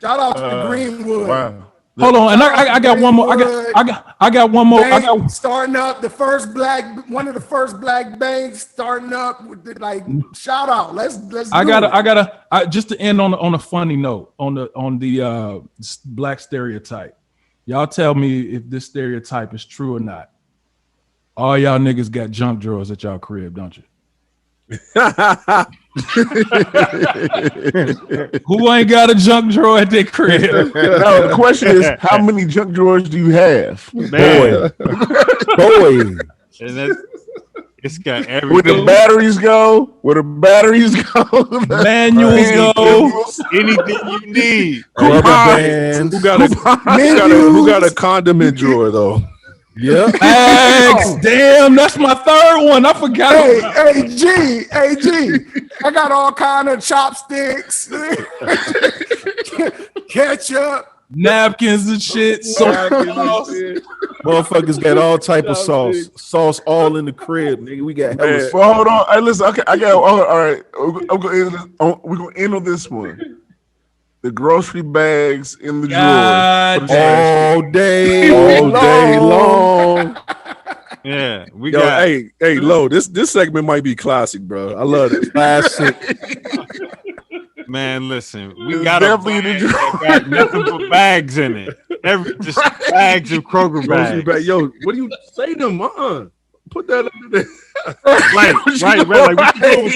shout out to the Greenwood. Wow. Hold on, and I got one more. I got one more. Starting up one of the first black banks starting up with the, like, shout out. Let's. Just to end on a funny note on the black stereotype. Y'all tell me if this stereotype is true or not. All y'all niggas got junk drawers at y'all crib, don't you? Who ain't got a junk drawer at their crib? No, the question is, how many junk drawers do you have? Boy. And it's got everything. Where the batteries go? Manuals go. Anything you need. Rubber bands. Who got a condiment drawer though? Yeah. Damn, that's my third one. I forgot. Hey, G. I got all kind of chopsticks, ketchup, napkins and shit. Motherfuckers got all type of sauce all in the crib, nigga. We got hella. Well, hold on. Hey, listen. Okay, I got. All right, we're gonna end on this one. The grocery bags in the drawer all day long. Yeah, we Yo, got. Hey, Lo. This segment might be classic, bro. I love it. Classic. Man, listen, we got definitely in the drawer. Got nothing but bags in it. Just bags of Kroger bags. Yo, what do you say to them? Put that under there. Right. Like, what you doing with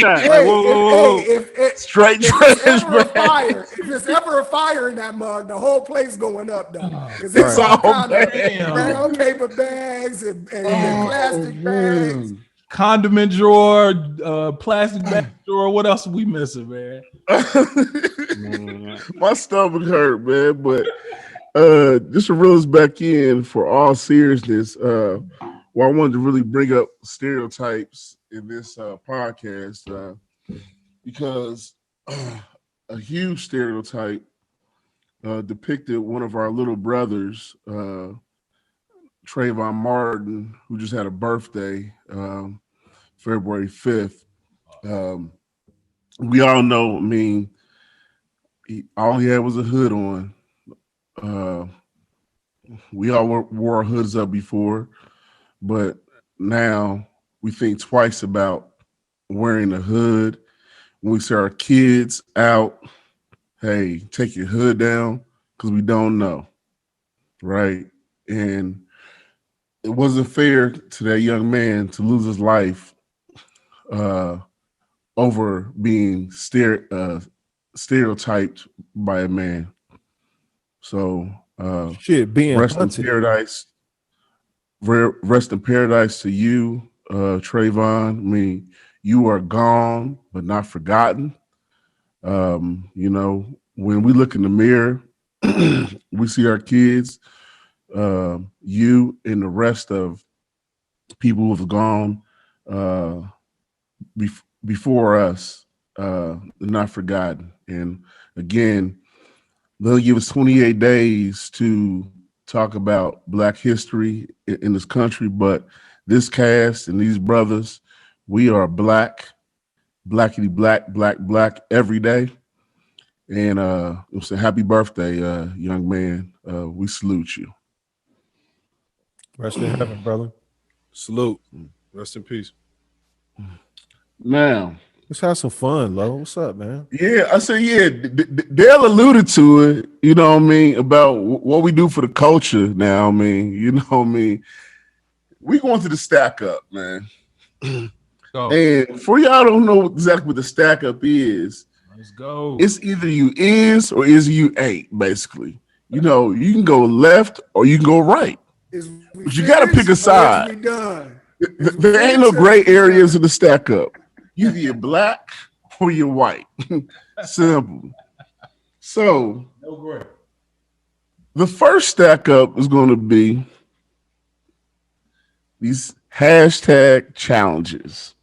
that? Like, whoa. If Straight trash bag. If there's ever a fire in that mug, the whole place going up, though. Because it's all kind of brown paper bags and plastic bags. Condiment drawer, plastic bag drawer. What else are we missing, man? My stomach hurt, man. But just to reel us back in for all seriousness, I wanted to really bring up stereotypes in this podcast because a huge stereotype depicted one of our little brothers, Trayvon Martin, who just had a birthday, February 5th. We all know, I mean, all he had was a hood on. We all wore our hoods up before, but now we think twice about wearing a hood. When we see our kids out, hey, take your hood down because we don't know, right? And it wasn't fair to that young man to lose his life over being stereotyped by a man. So being rest hunted. in paradise. Rest in paradise to you, Trayvon. I mean, you are gone but not forgotten. You know, when we look in the mirror, we see our kids, you and the rest of people who have gone before us, not forgotten. And again, they'll give us 28 days to talk about Black history in this country, but this cast and these brothers, we are Black, blackity black, black, black every day. And it was a happy birthday, young man. We salute you. Rest in heaven, brother. Salute. Rest in peace. Now, let's have some fun, Lo. What's up, man? Yeah, I said, yeah, Dale alluded to it, you know what I mean, about what we do for the culture now. I mean, you know what I mean? We going to the stack up, man. Go. And for y'all don't know exactly what the stack up is, Let's go. it's either you is or is you ain't, basically. You know, you can go left or you can go right. But you got to pick a side. There ain't no gray areas in the stack up. Either you're Black or you're white. Simple. So No gray. the first stack up is going to be these hashtag challenges.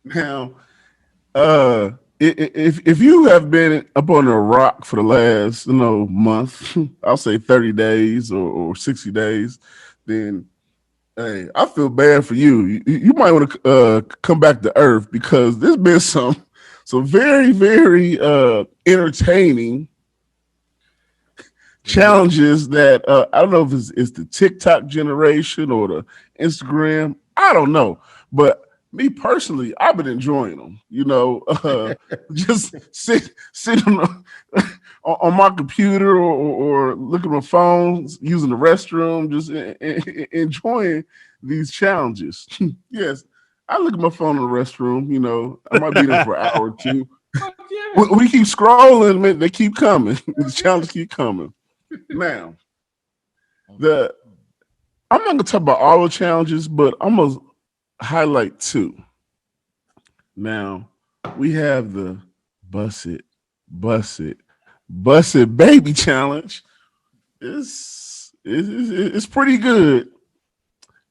Now, if you have been up on a rock for the last, month, I'll say 30 days or 60 days, then hey, I feel bad for you. You might want to come back to earth, because there's been some very, very entertaining challenges that I don't know if it's the TikTok generation or the Instagram. I don't know, but me personally, I've been enjoying them. Just sit on my computer or look at my phones, using the restroom, just enjoying these challenges. Yes, I look at my phone in the restroom. I might be there for an hour or two. We keep scrolling, man. They keep coming. The challenges keep coming. Now, I'm not gonna talk about all the challenges, but I'm gonna highlight two. Now, we have the Bust It Baby Challenge. It's pretty good.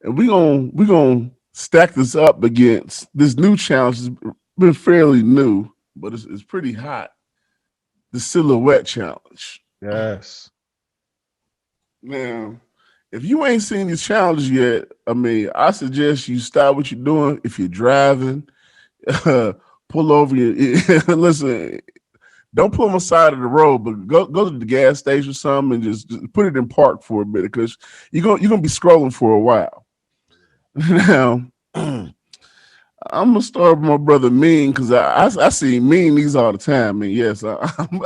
And we're gonna stack this up against this new challenge. It's been fairly new, but it's pretty hot. The Silhouette Challenge. Yes. Now, if you ain't seen these challenges yet, I mean, I suggest you stop what you're doing. If you're driving, pull over. Listen, don't pull on the side of the road, but go to the gas station or something and just put it in park for a bit, because you're gonna be scrolling for a while. Now, I'm gonna start with my brother Mean, because I see Mean these all the time, and yes, I'm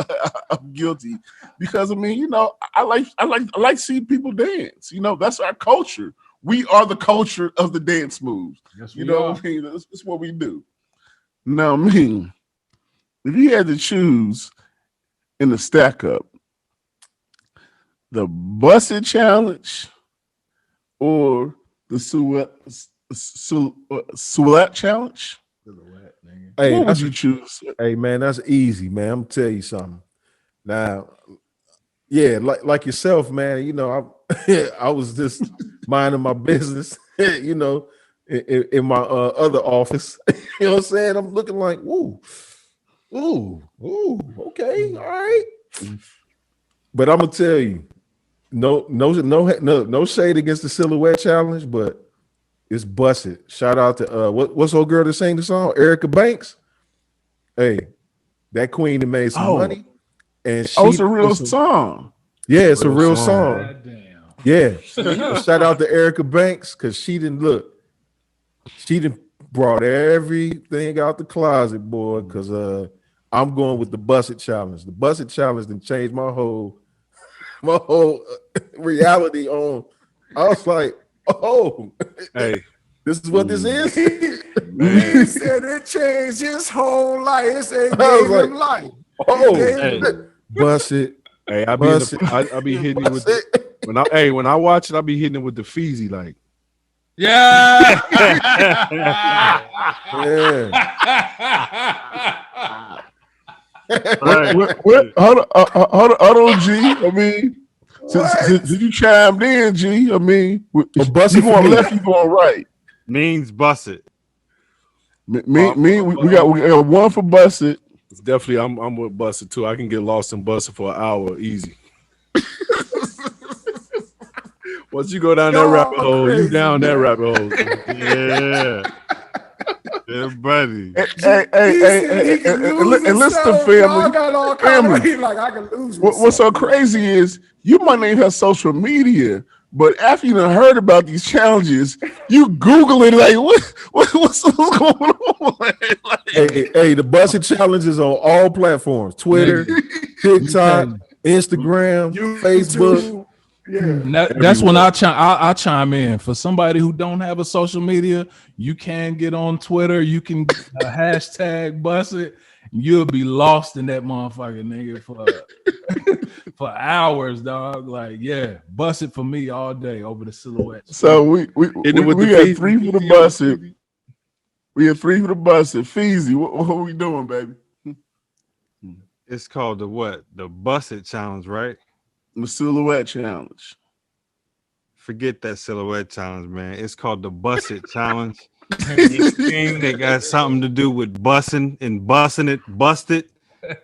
guilty, because I like seeing people dance. That's our culture. We are the culture of the dance moves. Yes, What I mean? That's what we do. Now, Mean, if you had to choose in the stack up, the Bust It Challenge or the Silhouette Challenge? Hey, what would you choose? Hey, man, that's easy, man. I'm gonna tell you something. Now, yeah, like yourself, man. I was just minding my business, in my other office. You know what I'm saying? I'm looking like, woo, Ooh, okay, all right. But I'm gonna tell you, no shade against the silhouette challenge, but it's busted. Shout out to what's old girl that sang the song, Erica Banks. Hey, that queen that made some money, and it's a real song. Yeah, it's a real song. God damn. Yeah, shout out to Erica Banks because she didn't brought everything out the closet, boy. Because I'm going with the busted challenge. The busted challenge didn't change my whole reality on. I was like, oh, Hey, this is what this is. He said it changed his whole life. It said it I was gave him like, life. oh, hey, busted. hey, I be hitting it with Busted. when I watch it, I be hitting it with the Feezy like. Yeah. Yeah. Hold on, G. I mean, since you chimed in, G. I mean, you going left, you going right. Means busted. We got one for busted. It's definitely I'm with Busted too. I can get lost in Busted for an hour easy. Once you go down that rabbit hole, you down that rabbit hole. Yeah. Yeah, buddy. Hey, and listen to family. Family. Like I can lose. What's so crazy is you might not even have social media, but after you done heard about these challenges, you Google it like what's going on? Like, hey, the busted challenge is on all platforms: Twitter, TikTok, Instagram, Facebook. Yeah, That's when I chime in. For somebody who don't have a social media, you can get on Twitter. You can hashtag bust it. You'll be lost in that motherfucking nigga for hours, dog. Like, yeah, bust it for me all day over the silhouette. So we got three for the busted. We have three for the busted. Feezy, what are we doing, baby? It's called the what? The busted challenge, right? The silhouette challenge. Forget that silhouette challenge, man. It's called the busted challenge. Anything that got something to do with busting and busted,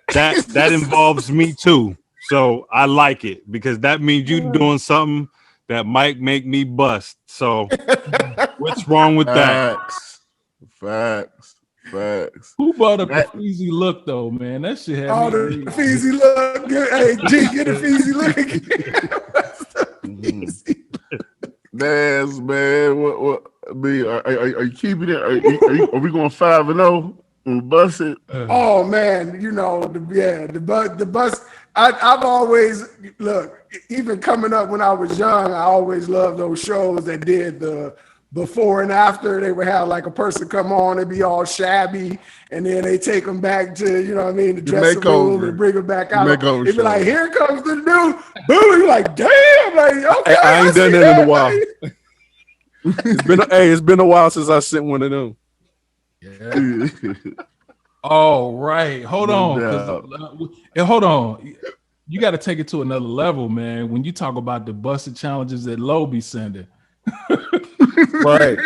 that involves me too. So I like it because that means you doing something that might make me bust. So what's wrong with that? Facts. Who brought up the Feezy look though, man? That shit had the Feezy look. Hey, G, get the Feezy look. That's man. What? I mean, are you keeping it? Are we going 5-0 and bust it? Oh man, you know the bus. I've always look. Even coming up when I was young, I always loved those shows that did the before and after. They would have like a person come on and be all shabby, and then they take them back to the dressing room and bring them back out. They'd be like, "Here comes the new boo." You're like, "Damn!" Like, okay, I ain't done that in a while. It's been a while since I sent one of them. Yeah. Oh, right. Hold on. Hold on. You got to take it to another level, man. When you talk about the busted challenges that Low be sending. Right.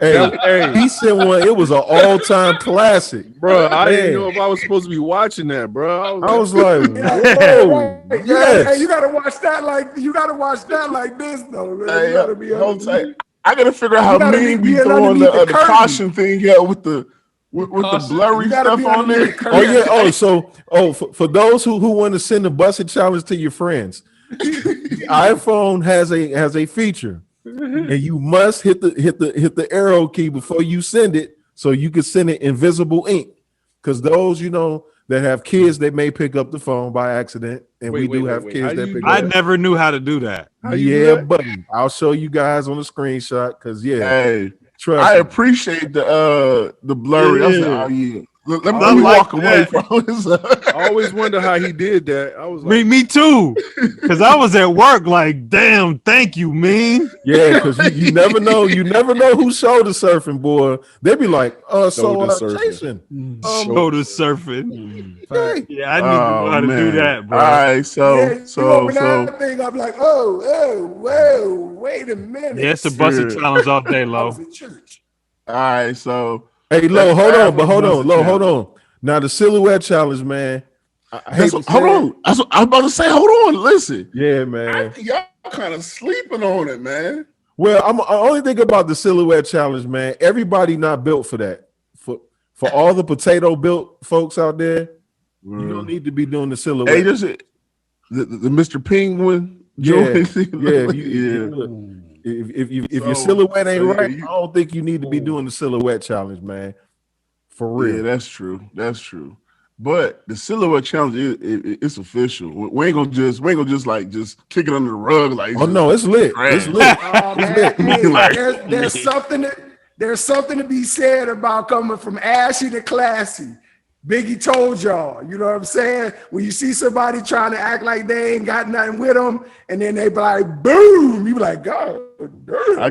Hey, he sent one. It was an all-time classic, bro. I didn't know if I was supposed to be watching that, bro. I was like, whoa, yes. Hey, you gotta watch that like this, though. Man. Hey, you gotta be I gotta figure out how Mean be throwing the caution thing out with the blurry stuff on there. Oh yeah. For those who want to send the busted challenge to your friends, the iPhone has a feature, and you must hit the arrow key before you send it, so you can send it invisible ink. Because those that have kids, they may pick up the phone by accident, and we do have kids that pick up. I never knew how to do that. Yeah, buddy. I'll show you guys on the screenshot. Because hey, I appreciate the blurry. I said, oh yeah. Let me walk away from this. I always wonder how he did that. I was like, me too, because I was at work like, damn, thank you, man. Yeah, because you never know. You never know who's shoulder surfing, boy. They be like, Jason. Shoulder surfing. Yeah, I need to know how to do that, bro. All right, so thing, I'm like, whoa, wait a minute. Yeah, it's a busted challenge all day, Low. All right, so hey, Low, hold on. Now the silhouette challenge, man. Hold on. That's what I was about to say. Hold on. Listen. Yeah, I man. think y'all kind of sleeping on it, man. Well, I only think about the silhouette challenge, man. Everybody not built for that. For all the potato built folks out there, you don't need to be doing the silhouette. Hey, this is the Mr. Penguin. Yeah, joint. If your silhouette ain't right, I don't think you need to be doing the silhouette challenge, man. For real. Yeah, that's true. That's true. But the silhouette challenge, it's official. We ain't gonna just like just kick it under the rug. Like, oh no, it's lit. It's lit. Oh, man. Hey, there's something to be said about coming from ashy to classy. Biggie told y'all, you know what I'm saying? When you see somebody trying to act like they ain't got nothing with them, and then they be like, boom, you be like, God damn. I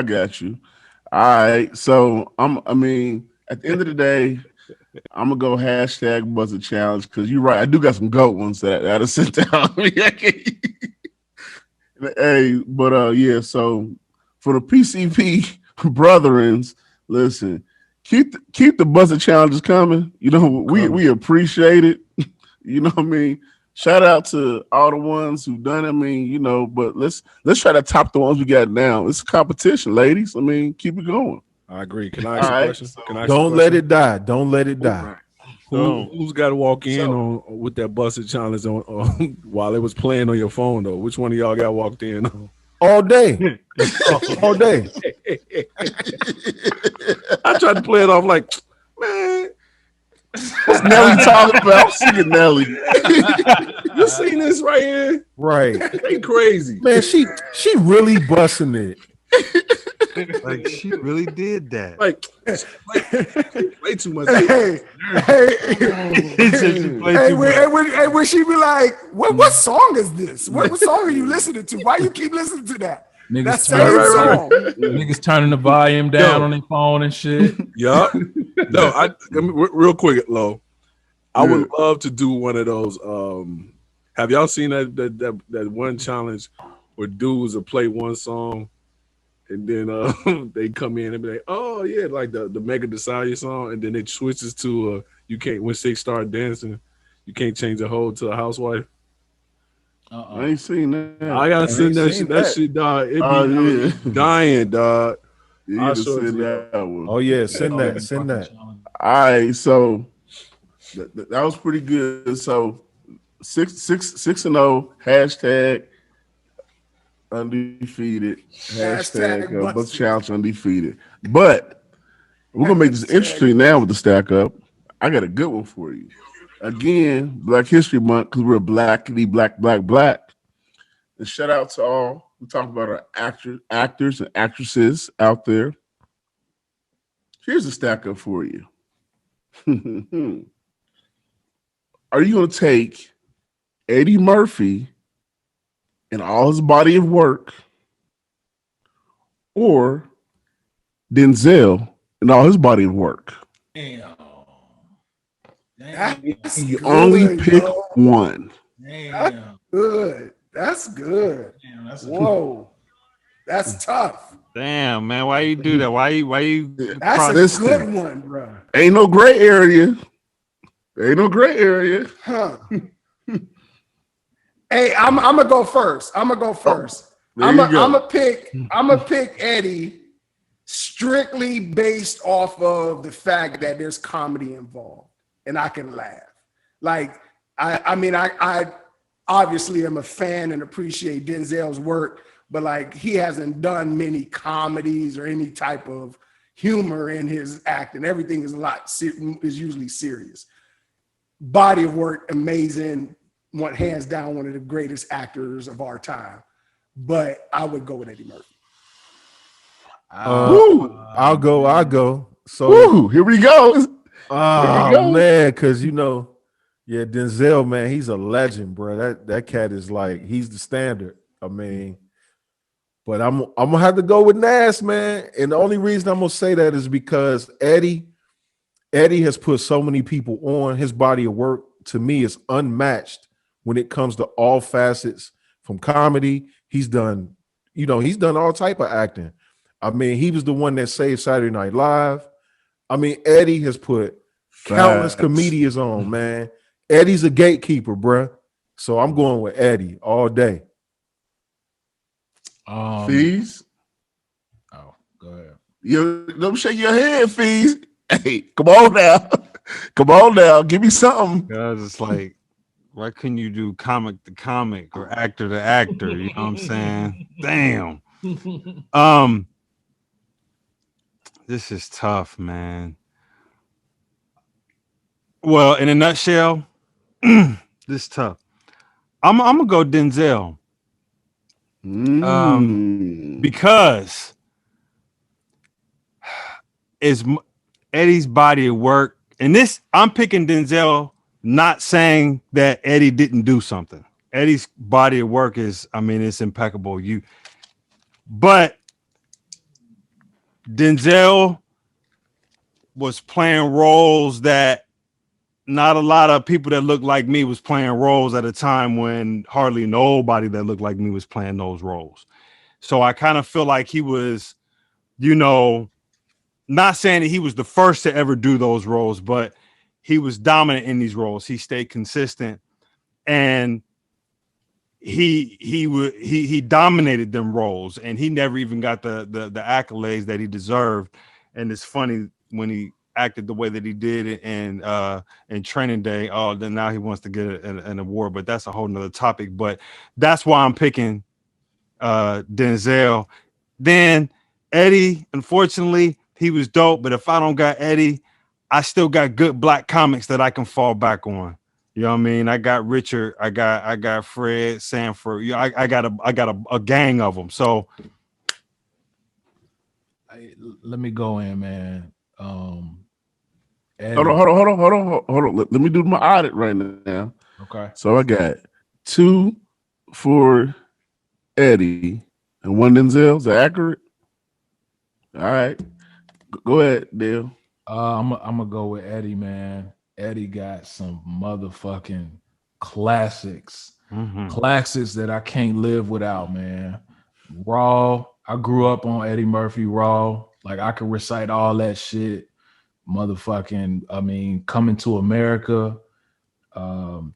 got you. All right. So I mean, at the end of the day, I'm gonna go hashtag buzzer challenge because you're right. I do got some goat ones that'll sit down. Hey, but yeah. So for the PCP brethrens, listen, keep the buzzer challenges coming. You know, we appreciate it. You know what I mean? Shout out to all the ones who done it. I mean, you know, but let's try to top the ones we got now. It's a competition, ladies. I mean, keep it going. I agree. Can I ask a question? Don't let it die. Don't let it die. Who's got to walk in on with that busted challenge on while it was playing on your phone though? Which one of y'all got walked in on? All day. All day. I tried to play it off like, man, what's Nelly talking about? I'm singing Nelly. You seen this right here? Right. They crazy. Man, she really busting it. Like she really did that. Like way too much. When she be like, what song is this? What song are you listening to? Why you keep listening to that? That same song. Niggas turning the volume down on their phone and shit. Yup. No, I mean, real quick, Lo. I would love to do one of those. Have y'all seen that one challenge where dudes will play one song and then they come in and be like, oh yeah, like the Mega Desire song, and then it switches to you can't, when they start dancing, you can't change a hoe to a housewife. I ain't seen that. I gotta send that shit, dog. It be dying, dog. Yeah, send that one. Oh yeah, send that. All right, so that was pretty good. So 6-0 hashtag undefeated hashtag Buzz Challenge undefeated. But we're gonna make this interesting now with the stack up. I got a good one for you. Again, Black History Month, because we're blackity black. And shout out to all we talk about our actors and actresses out there. Here's a stack up for you. Are you going to take Eddie Murphy and all his body of work, or Denzel and all his body of work? Damn. You only pick one. Damn. Good. That's good. Damn, Whoa. That's tough. Damn, man, why you do that? Why you? That's a good one, bro. Ain't no gray area. Huh. Hey, I'm gonna go first. I'm gonna pick Eddie strictly based off of the fact that there's comedy involved and I can laugh. Like I obviously am a fan and appreciate Denzel's work, but like he hasn't done many comedies or any type of humor in his acting. Everything is is usually serious. Body of work, amazing. Hands down, one of the greatest actors of our time. But I would go with Eddie Murphy. I'll go. So here we go. Oh man, because Denzel, man, he's a legend, bro. That cat is like, he's the standard. I mean, but I'm gonna have to go with Nas, man. And the only reason I'm gonna say that is because Eddie has put so many people on. His body of work to me is unmatched when it comes to all facets. From comedy, he's done all type of acting. I mean, he was the one that saved Saturday Night Live. I mean, Eddie has put Countless Facts. comedians on, man. Eddie's a gatekeeper, bruh. So I'm going with Eddie all day. Fees. Oh, go ahead. You don't shake your head, Fees. Hey, come on now. Come on now. Give me something. Guys, it's like, why couldn't you do comic to comic or actor to actor? You know what I'm saying? Damn. This is tough, man. Well, in a nutshell, this is tough. I'm gonna go Denzel. Because it's Eddie's body of work, and this I'm picking Denzel, not saying that Eddie didn't do something. Eddie's body of work is, I mean, it's impeccable. But Denzel was playing roles that not a lot of people that look like me was playing roles at a time when hardly nobody that looked like me was playing those roles. So I kind of feel like he was, not saying that he was the first to ever do those roles, but he was dominant in these roles. He stayed consistent, and he dominated them roles, and he never even got the accolades that he deserved. And it's funny when he acted the way that he did in Training Day. Oh, then now he wants to get an award, but that's a whole nother topic. But that's why I'm picking Denzel. Then Eddie, unfortunately, he was dope, but if I don't got Eddie, I still got good black comics that I can fall back on. You know what I mean? I got Richard, I got Fred Sanford. I got a gang of them. So let me go in, man. Hold on. Let me do my audit right now. Okay. So I got 2 for Eddie and 1 Denzel. Is that accurate? All right. Go ahead, Dale. I'm gonna go with Eddie, man. Eddie got some motherfucking classics. Classics that I can't live without, man. Raw. I grew up on Eddie Murphy Raw. Like I could recite all that shit. Motherfucking, I mean, Coming to America,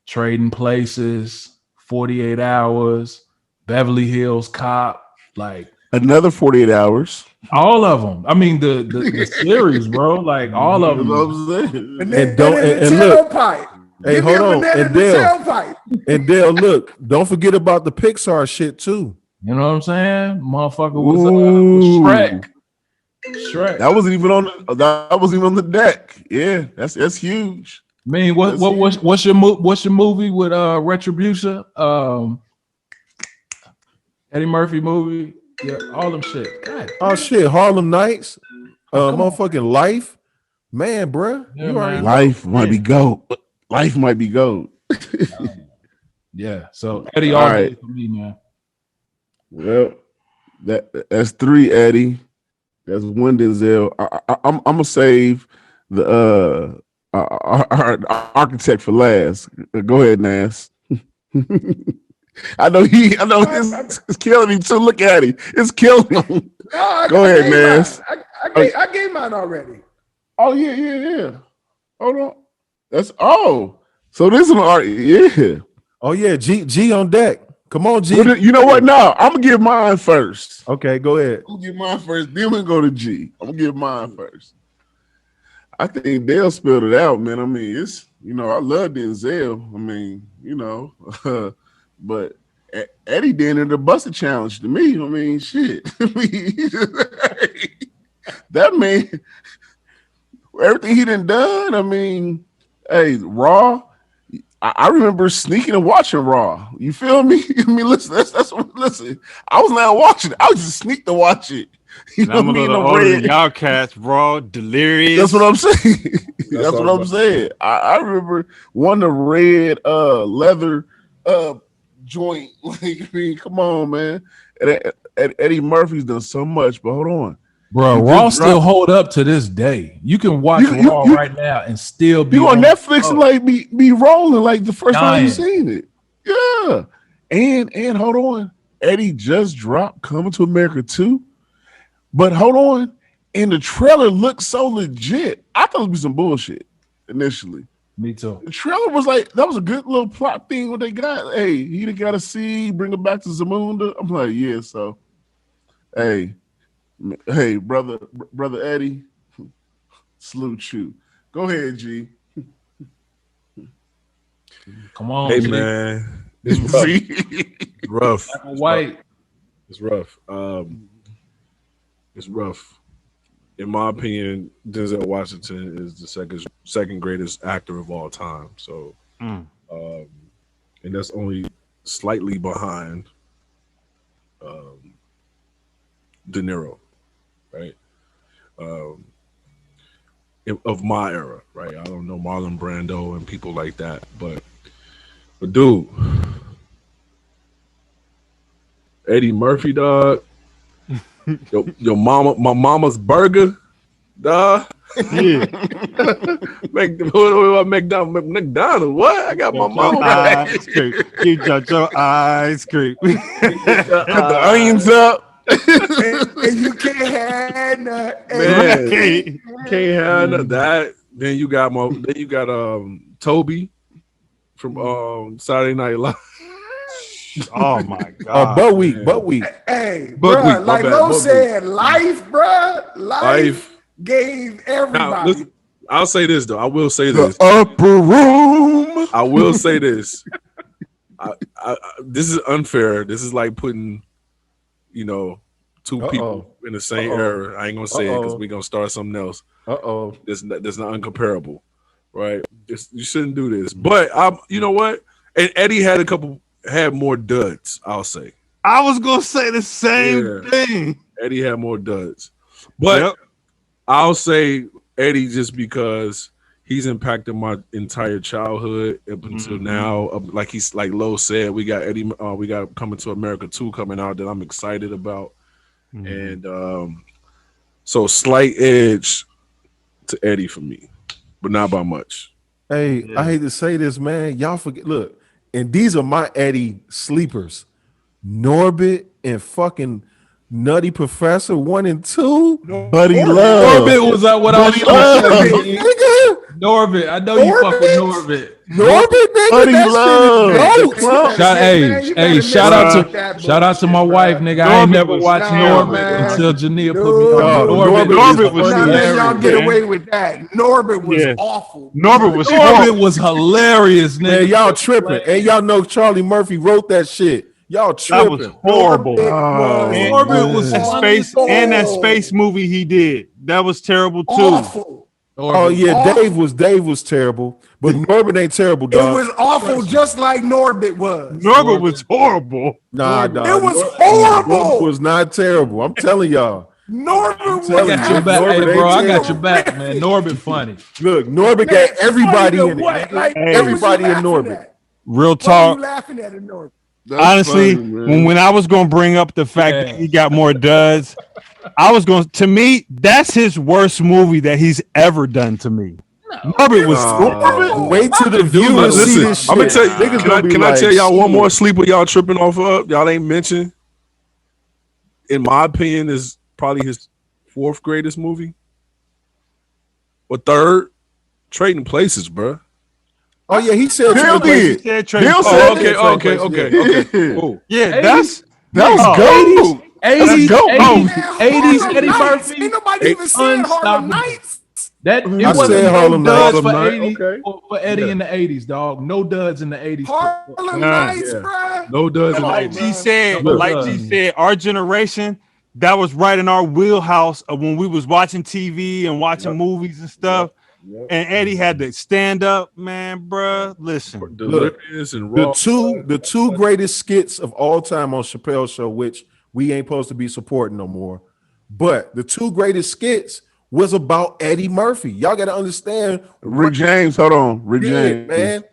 Trading Places, 48 Hours, Beverly Hills Cop, like another 48 Hours. All of them. I mean, the series, bro. Like all of them. And look, hey, hold on. And Dale, look, don't forget about the Pixar shit too. You know what I'm saying? Motherfucker was Shrek. That wasn't even on the deck. Yeah, that's huge. I mean, what's your movie with Retribution? Eddie Murphy movie. Yeah, all them shit. God. Oh shit, Harlem Nights, motherfucking Life, man, bruh. Yeah, man. Life might be gold. Life might be gold. Yeah. So Eddie, all right for me, man. Well, that's 3 Eddie. That's 1 Denzel. I'm gonna save the our architect for last. Go ahead, Nas. I know it's killing him too. Look at him. It's killing him. No, Go ahead, Nas. I gave mine already. Oh, yeah. Hold on. So this is an art. Yeah. Oh, yeah. G on deck. Come on, G. You know what? No, I'm going to give mine first. Okay, go ahead. I'm going to give mine first. Then we'll go to G. I'm going to give mine first. I think Dale spelled it out, man. I mean, it's, I love Denzel. I mean, but Eddie did it a busted challenge to me. I mean, shit. That man, everything he done. I mean, hey, Raw. I remember sneaking and watching Raw. You feel me? I mean, listen. Listen. I was not watching it. I was just sneak to watch it. You know what I mean? Older y'all cats, Raw, Delirious. That's what I'm saying. That's what I'm saying. I remember one of the red leather joint. Like, I mean, come on, man. Eddie Murphy's done so much, but hold on. Bro, Raw still hold up to this day. You can watch Raw right now and still be on Netflix and like be rolling like the first time you seen it. Yeah. And hold on. Eddie just dropped Coming to America 2. But hold on. And the trailer looks so legit. I thought it would be some bullshit. initially. Me too. The trailer was like, that was a good little plot thing. What they got? Hey, he done got a seed, bring him back to Zamunda. I'm like, yeah. So, hey, brother Eddie, salute you. Go ahead, G. Come on, Hey G. man, it's rough. Black and white. It's rough. It's rough. In my opinion, Denzel Washington is the second greatest actor of all time. So, and that's only slightly behind De Niro, right? Of my era, right? I don't know Marlon Brando and people like that, but dude, Eddie Murphy, dog. Your my mama's burger, dog. Yeah. McDonald's. What? I got my mama. Ice cream. You got your ice cream. Put the onions up. and you can't have none. Man, can't have none of that. Then you got Toby from Saturday Night Live. Oh my god. Butt week. Hey, Buck bro, week, like my bad, Lo Buck said, life gave Now, everybody. listen, I'll say this though. I will say The this. upper room. I will say this. This is unfair. This is like putting, two people in the same era. I ain't gonna say it because we're gonna start something else. That's not uncomparable, right? You shouldn't do this. But you know what? And Eddie had more duds. I'll say. I was gonna say the same thing. Eddie had more duds, but I'll say Eddie just because he's impacted my entire childhood up until now. Like Lo said, we got Eddie. We got Coming to America 2 coming out that I'm excited about, and so slight edge to Eddie for me, but not by much. Hey, I hate to say this, man. Y'all forget. Look, and these are my Eddie sleepers: Norbit and fucking Nutty Professor 1 and 2. Buddy Love. Norbit was what I was Love. trying to say. Norbit, I know you fuck with Norbit. Norbit, nigga, Buddy that Love. shit is dope. Shout out to my wife, nigga. I ain't never watched Norbit until Jania put me on. Norbit was None of hilarious, y'all get man. away with that. Norbit was Yeah. awful. Norbit was hilarious, nigga. Man, y'all tripping. And y'all know Charlie Murphy wrote that shit. Y'all tripping. That was horrible. Norbit was That funny. that space movie he did. That was terrible too. Awful. Oh yeah, Dave was terrible, but Norbit ain't terrible, It dog. was awful, just like Norbit was. Norbit was horrible. Nah, dog. It was Norbit horrible. was not terrible. I'm telling y'all. Norbit was. I got your back, Norbit hey, bro. I ain't got your back, man. Norbit funny. Look, Norbit got everybody in it. What? Like, Everybody in what you Norbit. laughing at? Real What are talk. you laughing at in Norbit? That's Honestly, funny, man. when I was going to bring up the fact that he got more duds, I was going to me, that's his worst movie that he's ever done to me. Norbit was Wait till the viewers see this shit. I'm gonna tell you. Niggas Can gonna be I like, tell y'all one more sleeper y'all tripping off of? Y'all ain't mentioned. In my opinion, is probably his 4th greatest movie or 3rd. Trading Places, bro. Oh yeah, he said. Bill did. Bill said. Okay. Cool. Yeah, That was gold. 80s Eddie Murphy. Ain't nobody even said Harlem Nights. That it I wasn't said no Harlem duds Nights. for Harlem 80 Nights, for Eddie in the 80s, dog. No duds in the 80s. Harlem Nights, bro. No duds in the like 80s. G said, Look. like G said, our generation, that was right in our wheelhouse of when we was watching TV and watching movies and stuff. And Eddie had to stand up, man, bruh. Listen, Delirious and raw. The two greatest skits of all time on Chappelle's Show, which we ain't supposed to be supporting no more. But the 2 greatest skits was about Eddie Murphy. Y'all got to understand. Rick James, hold on. Rick James, man.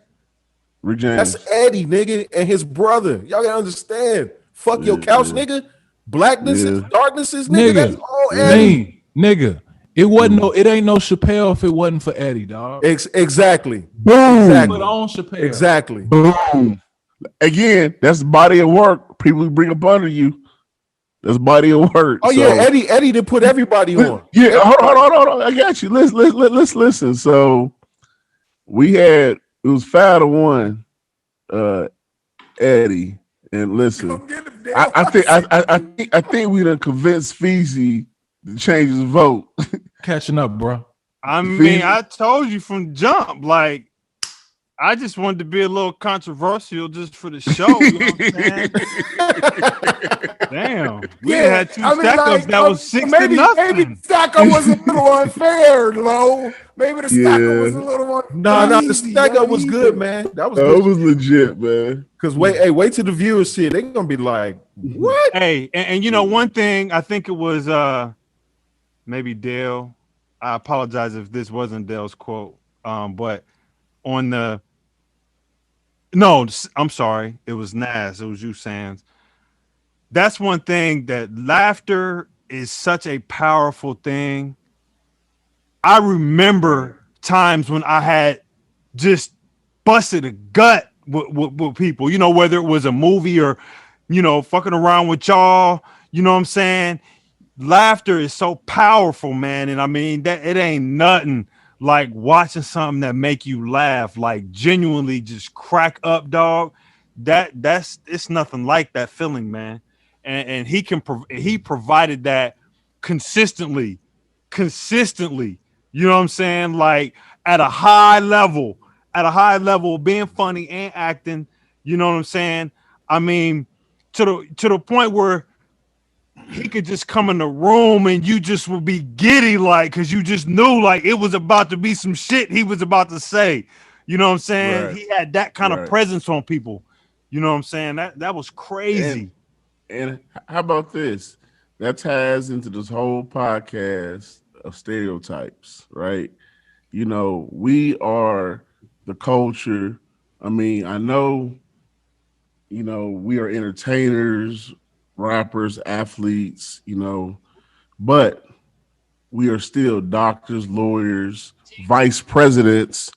Rick James. That's Eddie, nigga, and his brother. Y'all got to understand. Fuck your couch, nigga. Blacknesses, darknesses, nigga. That's all Eddie. Nigga. It wasn't it ain't no Chappelle if it wasn't for Eddie, dog. Exactly. Boom. Exactly. Put on Chappelle. Exactly. Boom. Again, that's body of work. People bring up under you. That's body of work. Oh yeah, Eddie to put everybody on. Yeah, hold on. I got you. Let's listen. So it was 5-1, Eddie. And listen, I think we done convinced Feezy to change his vote. Catching up, bro. I mean, I told you from jump, like, I just wanted to be a little controversial just for the show. You know what I'm saying? Damn. We had two stack-ups that was 6-0. Maybe the stack-up was a little unfair, Lo. Maybe the stack-up was a little unfair. No, the stack-up was good, man. That was it was legit, man. Because wait till the viewers see it. They're gonna be like, what? Hey, and you know, one thing, I think it was maybe Dale. I apologize if this wasn't Dale's quote. But on the No, I'm sorry. It was Nas. It was you, Sands. That's one thing, that laughter is such a powerful thing. I remember times when I had just busted a gut with people, you know, whether it was a movie or, you know, fucking around with y'all, you know what I'm saying? Laughter is so powerful, man. And I mean, that it ain't nothing like watching something that make you laugh, like genuinely just crack up, dog. It's nothing like that feeling, man. And he provided that consistently, you know what I'm saying? Like at a high level, being funny and acting, you know what I'm saying? I mean, to the point where he could just come in the room and you just would be giddy, like, because you just knew like it was about to be some shit he was about to say. You know what I'm saying? Right. He had that kind of presence on people. You know what I'm saying? That was crazy. And how about this? That ties into this whole podcast of stereotypes, right? You know, we are the culture. I mean, I know, you know, we are entertainers, rappers, athletes, you know, but we are still doctors, lawyers, vice presidents,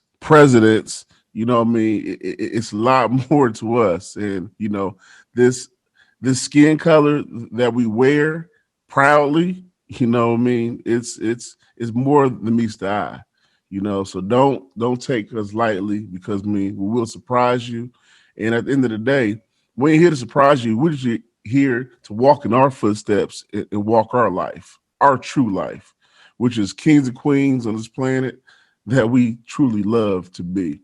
you know what I mean? It's a lot more to us. And, you know, this skin color that we wear proudly, you know what I mean? It's more than meets the eye, you know, so don't take us lightly, because we will surprise you. And at the end of the day, we ain't here to surprise you. We're just here to walk in our footsteps and walk our life, our true life, which is kings and queens on this planet that we truly love to be.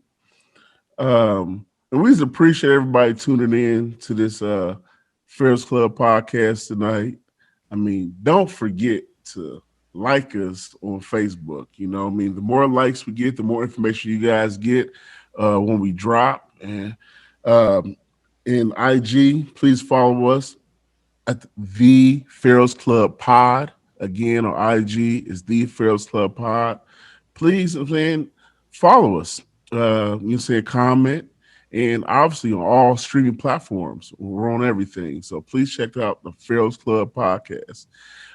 And we just appreciate everybody tuning in to this FARAOHS Club podcast tonight. I mean, don't forget to like us on Facebook. You know what I mean? The more likes we get, the more information you guys get when we drop. And in IG, please follow us at the FARAOHS Club Pod. Again, on IG is the FARAOHS Club Pod. Please, follow us. You can say a comment, and obviously on all streaming platforms, we're on everything. So please check out the FARAOHS Club podcast.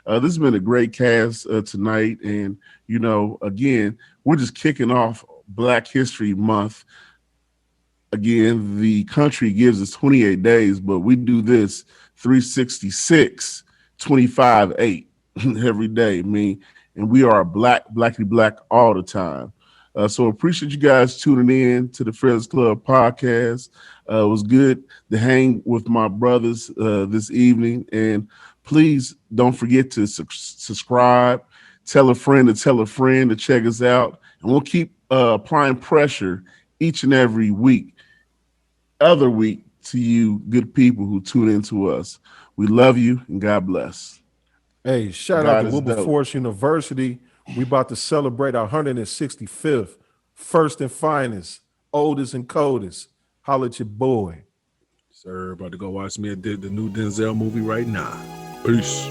This has been a great cast tonight, and you know, again, we're just kicking off Black History Month. Again, the country gives us 28 days, but we do this 366, 25/8 every day. I mean, and we are blackity black all the time. So appreciate you guys tuning in to the FARAOHS Club podcast. It was good to hang with my brothers this evening. And please don't forget to subscribe, tell a friend to check us out. And we'll keep applying pressure each and every other week to you good people who tune into us. We love you and God bless. Hey, shout out to Wilberforce University. We about to celebrate our 165th, first and finest, oldest and coldest. Holla at your boy. Sir, about to go watch me the new Denzel movie right now. Peace.